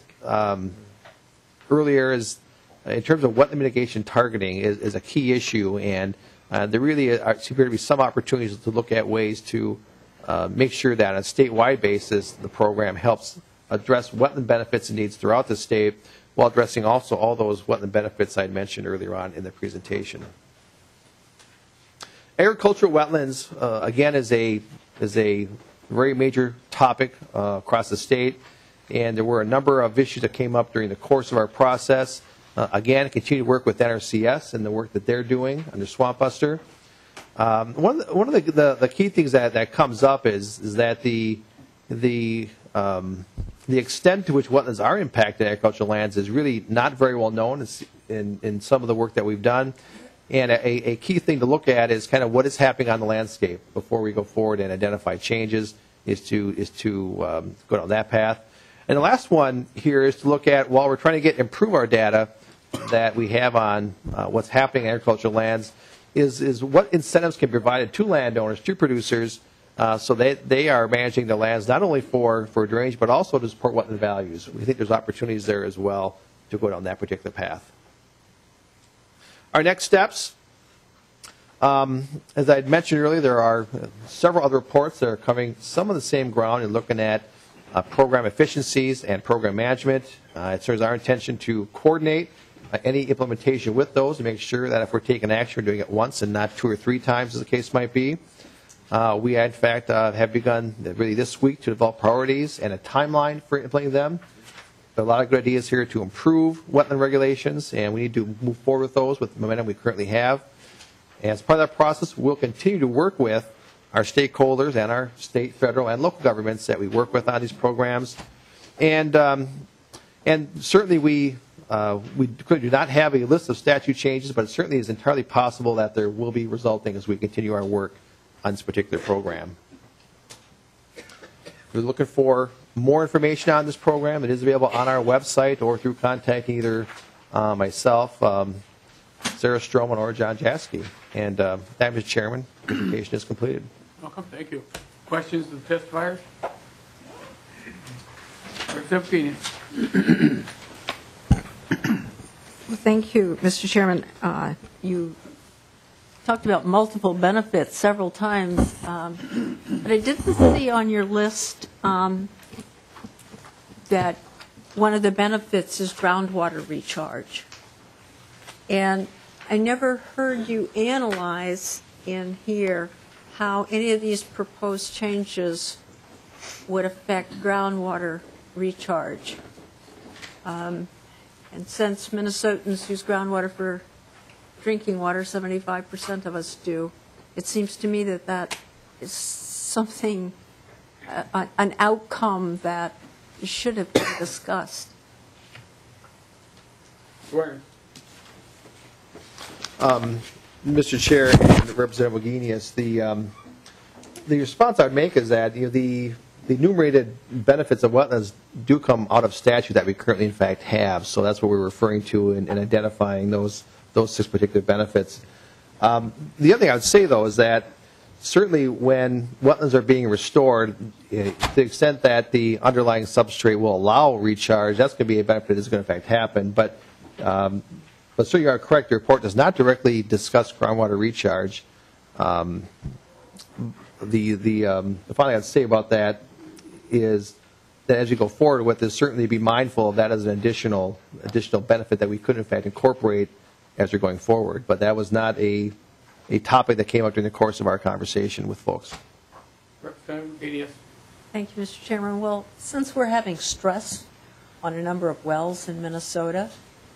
earlier is in terms of wetland mitigation targeting is a key issue, and there really appear to be some opportunities to look at ways to make sure that on a statewide basis the program helps address wetland benefits and needs throughout the state, while addressing also all those wetland benefits I had mentioned earlier on in the presentation. Agricultural wetlands, again, is a very major topic across the state, and there were a number of issues that came up during the course of our process. Again, continue to work with NRCS and the work that they're doing under Swamp Buster. One of the key things that comes up is that the extent to which wetlands are impacted in agricultural lands is really not very well known in some of the work that we've done. And a key thing to look at is kind of what is happening on the landscape before we go forward and identify changes is to go down that path. And the last one here is to look at, while we're trying to improve our data that we have on what's happening in agricultural lands, is what incentives can be provided to landowners, to producers, so they are managing the lands not only for drainage but also to support wetland values. We think there's opportunities there as well to go down that particular path. Our next steps, as I had mentioned earlier, there are several other reports that are covering some of the same ground and looking at program efficiencies and program management. It serves our intention to coordinate any implementation with those to make sure that if we're taking action, we're doing it once and not 2 or 3 times, as the case might be. We, in fact, have begun really this week to develop priorities and a timeline for implementing them. There are a lot of good ideas here to improve wetland regulations, and we need to move forward with those with the momentum we currently have. And as part of that process, we'll continue to work with our stakeholders and our state, federal, and local governments that we work with on these programs. And certainly we do not have a list of statute changes, but it certainly is entirely possible that there will be resulting as we continue our work on this particular program. We're looking for more information on this program. It is available on our website or through contacting either myself, Sarah Stroman, or John Jaski. And that, Mr. Chairman, the presentation is completed. Welcome. Thank you. Questions of the testifiers? Representative Keenan. Thank you, Mr. Chairman. You talked about multiple benefits several times, but I didn't see on your list that one of the benefits is groundwater recharge. And I never heard you analyze in here how any of these proposed changes would affect groundwater recharge. And since Minnesotans use groundwater for drinking water, 75% of us do, it seems to me that that is something, an outcome that should have been discussed. Swear. Mr. Chair and Representative Wagenius, the response I would make is that the enumerated benefits of wetlands do come out of statute that we currently in fact have. So that's what we're referring to in identifying those 6 particular benefits. The other thing I would say, though, is that certainly when wetlands are being restored, to the extent that the underlying substrate will allow recharge, that's going to be a benefit that's going to in fact happen. But so you are correct, the report does not directly discuss groundwater recharge. The final thing I'd say about that is that as you go forward with this, certainly be mindful of that as an additional benefit that we could in fact incorporate as we're going forward. But that was not a topic that came up during the course of our conversation with folks. Representative Wagenius. Thank you, Mr. Chairman. Well, since we're having stress on a number of wells in Minnesota,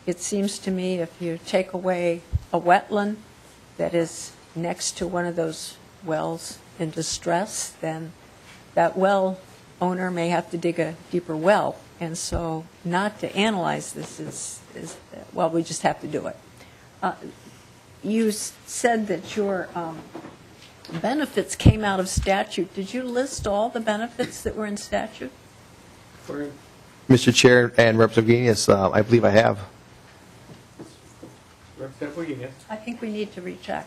it seems to me if you take away a wetland that is next to one of those wells in distress, then that well owner may have to dig a deeper well. And so not to analyze this is well, we just have to do it. You said that your benefits came out of statute. Did you list all the benefits that were in statute? Mr. Chair and Representative Wagenius, I believe I have. Representative Wagenius. I think we need to recheck.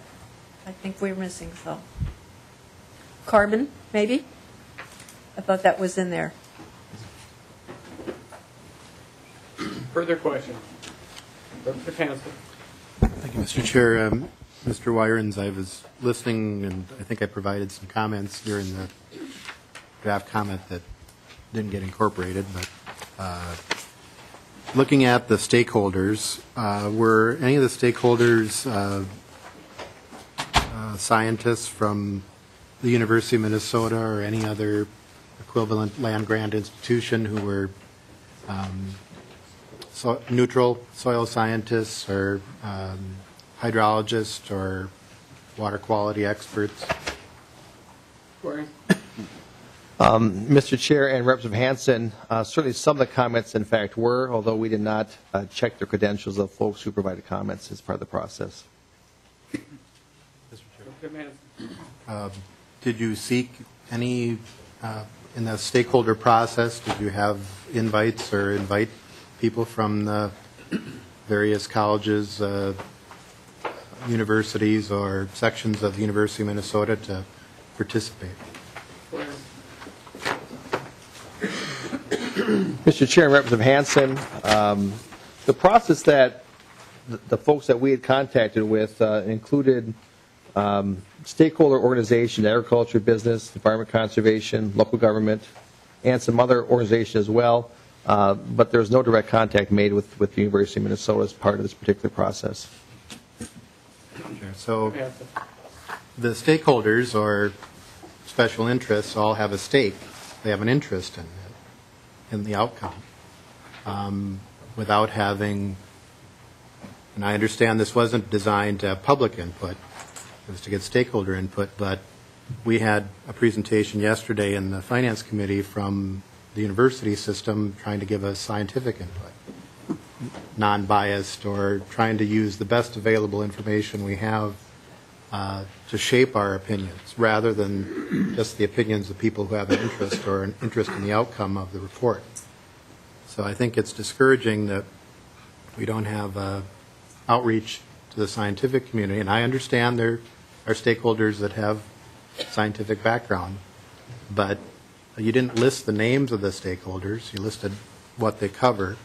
I think we're missing some. Carbon, maybe? I thought that was in there. Further questions? Representative Hansen. Thank you, Mr. Chair. Mr. Wyrens, I was listening, and I think I provided some comments during the draft comment that didn't get incorporated, but looking at the stakeholders, were any of the stakeholders scientists from the University of Minnesota or any other equivalent land-grant institution who were neutral soil scientists or hydrologists or water quality experts? Mr. Chair and Representative Hansen, certainly some of the comments, in fact, were, although we did not check the credentials of folks who provided comments as part of the process. Did you seek any, in the stakeholder process, did you have invites or invite people from the various colleges, universities, or sections of the University of Minnesota to participate? Mr. Chair and Representative Hansen, the process that the folks that we had contacted with included stakeholder organizations, agriculture, business, environment conservation, local government, and some other organizations as well. But there was no direct contact made with the University of Minnesota as part of this particular process. Sure. So the stakeholders or special interests all have a stake. They have an interest in the outcome without having, and I understand this wasn't designed to have public input, it was to get stakeholder input, but we had a presentation yesterday in the Finance Committee from the university system trying to give us scientific input, non-biased, or trying to use the best available information we have to shape our opinions, rather than just the opinions of people who have an interest or an interest in the outcome of the report. So I think it's discouraging that we don't have outreach to the scientific community, and I understand there are stakeholders that have scientific background, but you didn't list the names of the stakeholders. You listed what they cover.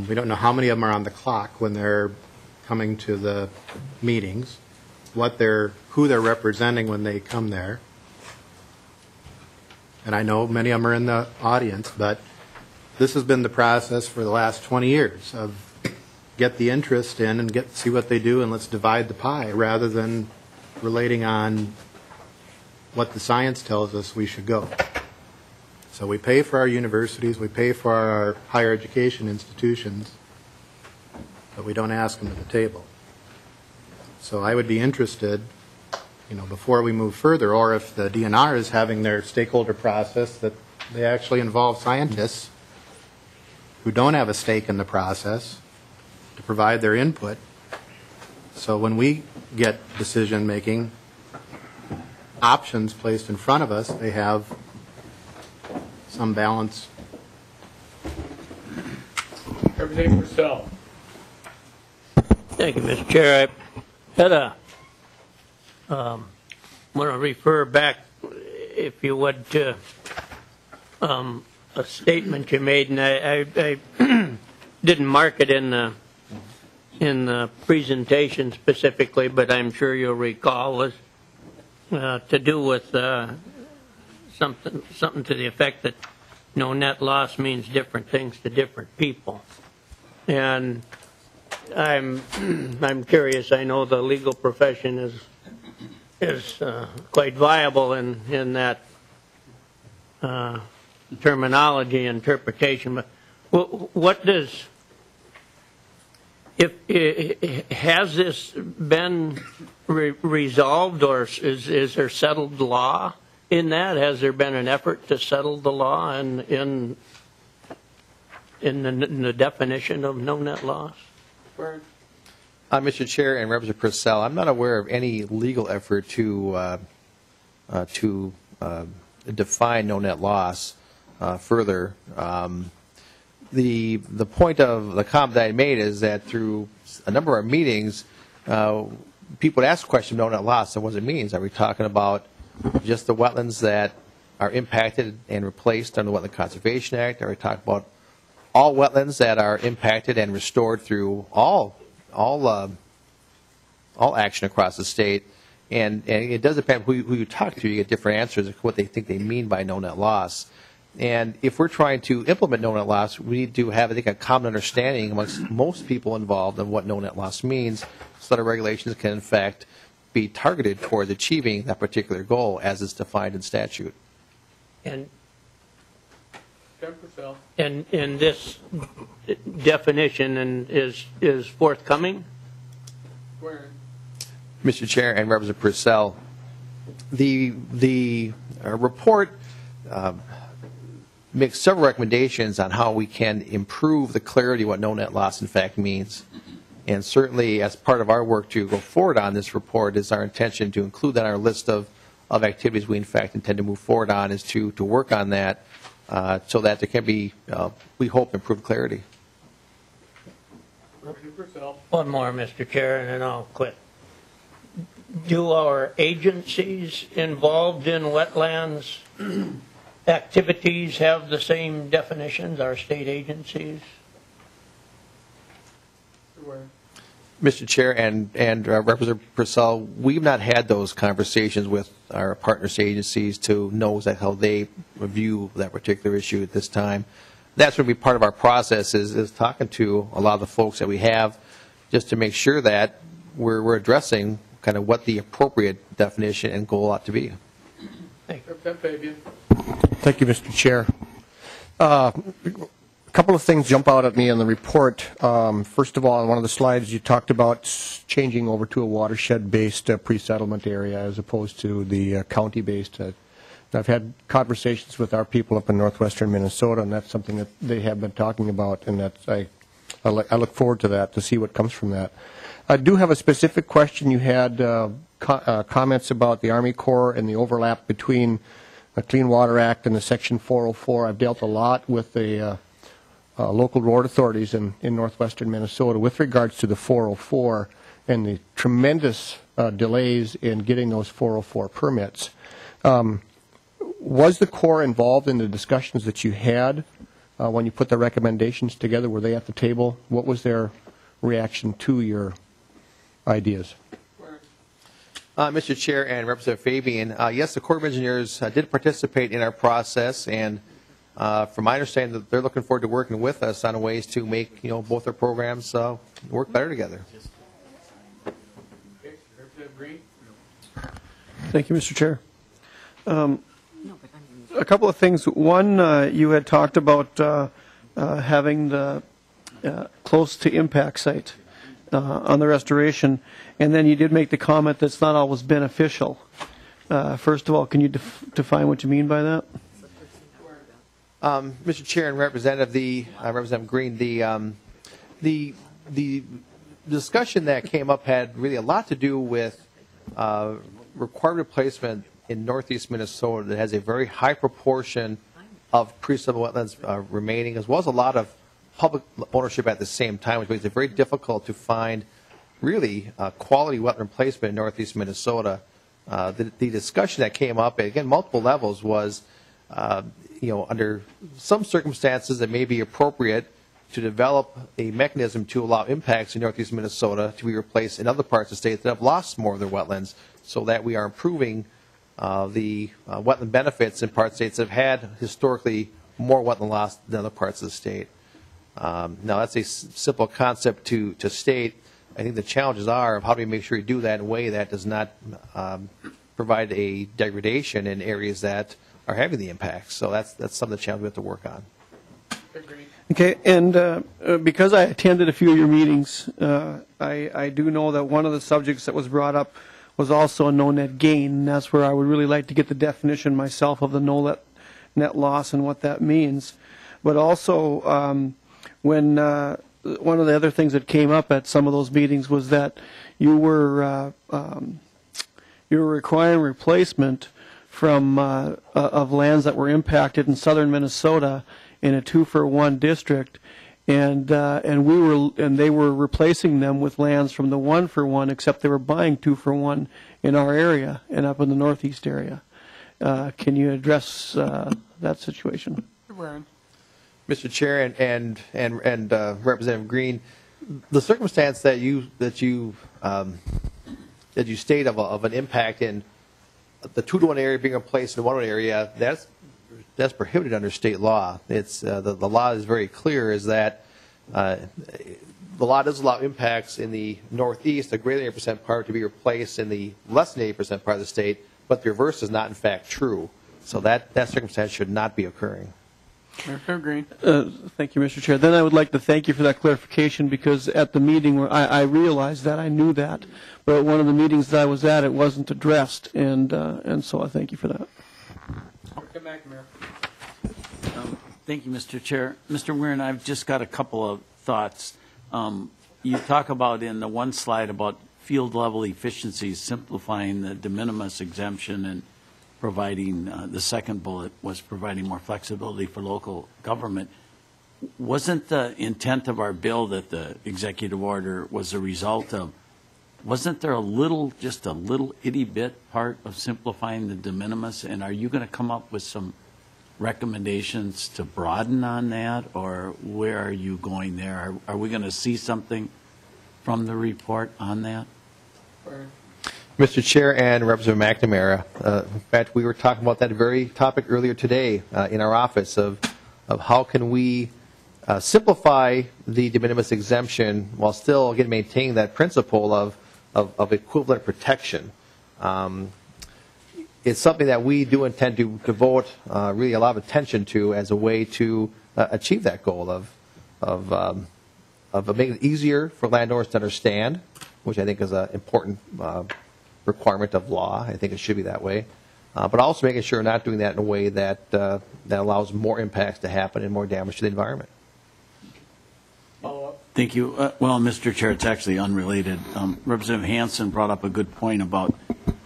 We don't know how many of them are on the clock when they're coming to the meetings, who they're representing when they come there. And I know many of them are in the audience, but this has been the process for the last 20 years of get the interest in and see what they do, and let's divide the pie, rather than relating on what the science tells us we should go. So we pay for our universities, we pay for our higher education institutions, but we don't ask them to the table. So I would be interested, before we move further, or if the DNR is having their stakeholder process, that they actually involve scientists who don't have a stake in the process to provide their input. So when we get decision-making options placed in front of us, they have some balance. Representative Purcell. Thank you, Mr. Chair. I had want to refer back, if you would, to a statement you made, and I didn't mark it in the presentation specifically, but I'm sure you'll recall, was to do with something to the effect that no net loss means different things to different people. And I'm curious. I know the legal profession is quite viable in that terminology interpretation. But what does, has this been resolved, or is there settled law in that? Has there been an effort to settle the law in the definition of no net loss? Mr. Chair and Representative Purcell, I'm not aware of any legal effort to define no net loss further. The point of the comment that I made is that through a number of our meetings, people would ask the question of no net loss and what it means. Are we talking about just the wetlands that are impacted and replaced under the Wetland Conservation Act? Are we talking about all wetlands that are impacted and restored through all action across the state? And it does depend who you talk to. You get different answers of what they think they mean by no net loss. And if we're trying to implement no net loss, we need to have, I think, a common understanding amongst most people involved of what no net loss means, so that our regulations can, in fact, be targeted towards achieving that particular goal as is defined in statute. And this definition is forthcoming? Where? Mr. Chair and Representative Purcell, the report makes several recommendations on how we can improve the clarity of what no net loss in fact means. And certainly as part of our work to go forward on this report is our intention to include that on our list of activities we in fact intend to move forward on, is to work on that so that there can be, we hope, improved clarity. One more, Mr. Chair, and then I'll quit. Do our agencies involved in wetlands activities have the same definitions, our state agencies? Mr. Chair and Representative Purcell, we've not had those conversations with our partners agencies to know exactly how they view that particular issue at this time. That's going to be part of our process is talking to a lot of the folks that we have, just to make sure that we're addressing kind of what the appropriate definition and goal ought to be. Thank you. Thank you, Mr. Chair. A couple of things jump out at me in the report. First of all, on one of the slides you talked about changing over to a watershed-based pre-settlement area as opposed to the county-based. I've had conversations with our people up in northwestern Minnesota, and that's something that they have been talking about, and that's I look forward to that, to see what comes from that. I do have a specific question. You had comments about the Army Corps and the overlap between the Clean Water Act and the Section 404. I've dealt a lot with the local road authorities in northwestern Minnesota with regards to the 404 and the tremendous delays in getting those 404 permits. Was the Corps involved in the discussions that you had when you put the recommendations together? Were they at the table? What was their reaction to your ideas? Mr. Chair and Representative Fabian, yes, the Corps of Engineers did participate in our process, and from my understanding, they're looking forward to working with us on ways to make both our programs work better together. Representative Green. Thank you, Mr. Chair. A couple of things. One, you had talked about having the close to impact site on the restoration, and then you did make the comment that's not always beneficial. First of all, can you define what you mean by that? Mr. Chair and Representative Green, the discussion that came up had really a lot to do with required replacement in northeast Minnesota that has a very high proportion of pre-sub wetlands remaining, as well as a lot of public ownership at the same time, which makes it very difficult to find really quality wetland replacement in northeast Minnesota. The discussion that came up, again, multiple levels, was under some circumstances it may be appropriate to develop a mechanism to allow impacts in northeast Minnesota to be replaced in other parts of the state that have lost more of their wetlands, so that we are improving the wetland benefits in parts of states that have had historically more wetland loss than other parts of the state. Now, that's a simple concept to state. I think the challenges are of how do we make sure we do that in a way that does not provide a degradation in areas that are having the impacts. So that's some of the challenges we have to work on. Okay, and because I attended a few of your meetings, I do know that one of the subjects that was brought up was also a no net gain, and that's where I would really like to get the definition myself of the no net loss and what that means. But also, when one of the other things that came up at some of those meetings was that you were requiring replacement from of lands that were impacted in southern Minnesota in a 2-for-1 district, and they were replacing them with lands from the 1-for-1, except they were buying 2-for-1 in our area and up in the northeast area. Can you address that situation? Mr. Chair and Representative Green, the circumstance that you state of an impact in the 2-to-1 area being replaced in the 1-to-1 area, that's prohibited under state law. It's the law is very clear, is that the law does allow impacts in the northeast, a greater than 80% part, to be replaced in the less than 80% part of the state, but the reverse is not in fact true. So that circumstance should not be occurring. Green. Thank you, Mr. Chair. Then I would like to thank you for that clarification, because at the meeting where I realized that, I knew that, but at one of the meetings that I was at, it wasn't addressed, and so I thank you for that. Thank you, Mr. Chair. Mr. Weirin, I've just got a couple of thoughts. You talk about in the one slide about field level efficiencies, simplifying the de minimis exemption, and providing, the second bullet was providing more flexibility for local government. Wasn't the intent of our bill that the executive order was a result of, wasn't there just a little itty bit part of simplifying the de minimis? And are you going to come up with some recommendations to broaden on that, or where are you going there? Are we going to see something from the report on that? Mr. Chair and Representative McNamara, in fact, we were talking about that very topic earlier today in our office of how can we simplify the de minimis exemption while still again maintaining that principle of equivalent protection. It's something that we do intend to devote really a lot of attention to as a way to achieve that goal of making it easier for landowners to understand, which I think is an important requirement of law. I think it should be that way. But also making sure we're not doing that in a way that allows more impacts to happen and more damage to the environment. Thank you. Well, Mr. Chair, it's actually unrelated. Representative Hansen brought up a good point about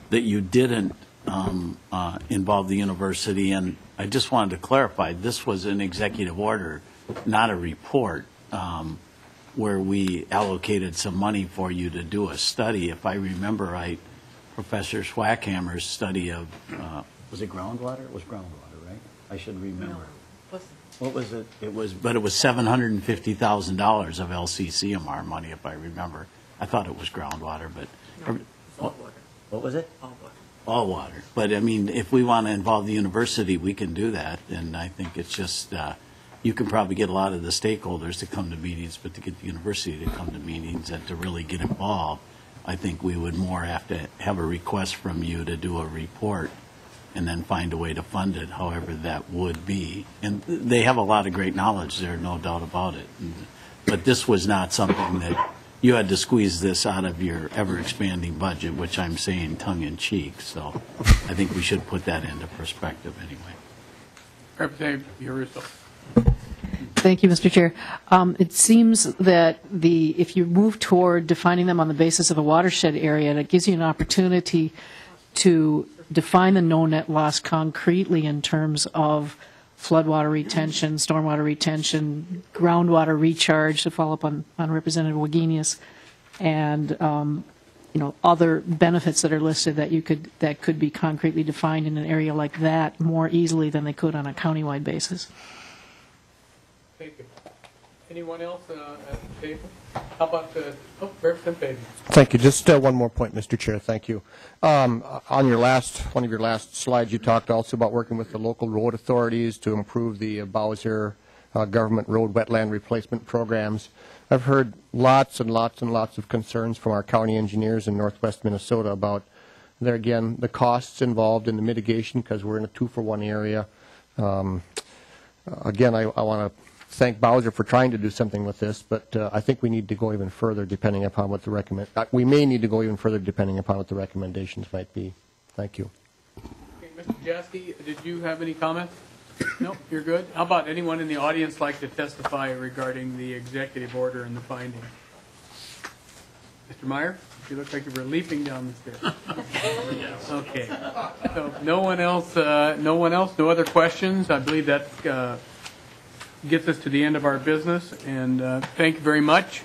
that you didn't involve the university, and I just wanted to clarify, this was an executive order, not a report, where we allocated some money for you to do a study. If I remember right, Professor Schwackhammer's study of, was it groundwater? It was groundwater, right? I should remember. No, what was it? It was $750,000 of LCCMR money, if I remember. I thought it was groundwater, but no, it was all water. What was it? All water. All water. But I mean, if we want to involve the university, we can do that. And I think it's just you can probably get a lot of the stakeholders to come to meetings, but to get the university to come to meetings and to really get involved, I think we would more have to have a request from you to do a report and then find a way to fund it, however that would be. And they have a lot of great knowledge there, no doubt about it. But this was not something that you had to squeeze this out of your ever-expanding budget, which I'm saying tongue-in-cheek. So I think we should put that into perspective anyway. Representative Yaruso. Thank you, Mr. Chair. It seems that if you move toward defining them on the basis of a watershed area, that gives you an opportunity to define the no net loss concretely in terms of floodwater retention, stormwater retention, groundwater recharge, to follow up on Representative Wagenius, and other benefits that are listed that could be concretely defined in an area like that more easily than they could on a countywide basis. Thank you. Anyone else at the table? How about Representative Baby? Thank you. Just one more point, Mr. Chair. Thank you. On one of your last slides, you talked also about working with the local road authorities to improve the Bowser government road wetland replacement programs. I've heard lots and lots and lots of concerns from our county engineers in northwest Minnesota about, there again, the costs involved in the mitigation because we're in a 2-for-1 area. Again, I want to thank Bowser for trying to do something with this, but I think we need to go even further depending upon what we may need to go even further depending upon what the recommendations might be. Thank you. Okay, Mr. Jaski, did you have any comments? No, you're good. How about anyone in the audience like to testify regarding the executive order and the findings? Mr. Meyer, you look like you were leaping down the stairs. Okay. So no one else, no other questions. I believe that gets us to the end of our business, and thank you very much,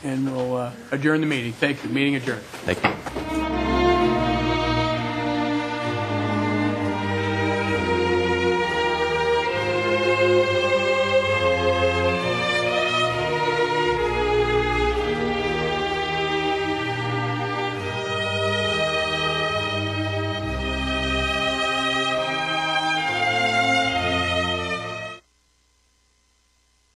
and we'll adjourn the meeting. Thank you. Meeting adjourned. Thank you.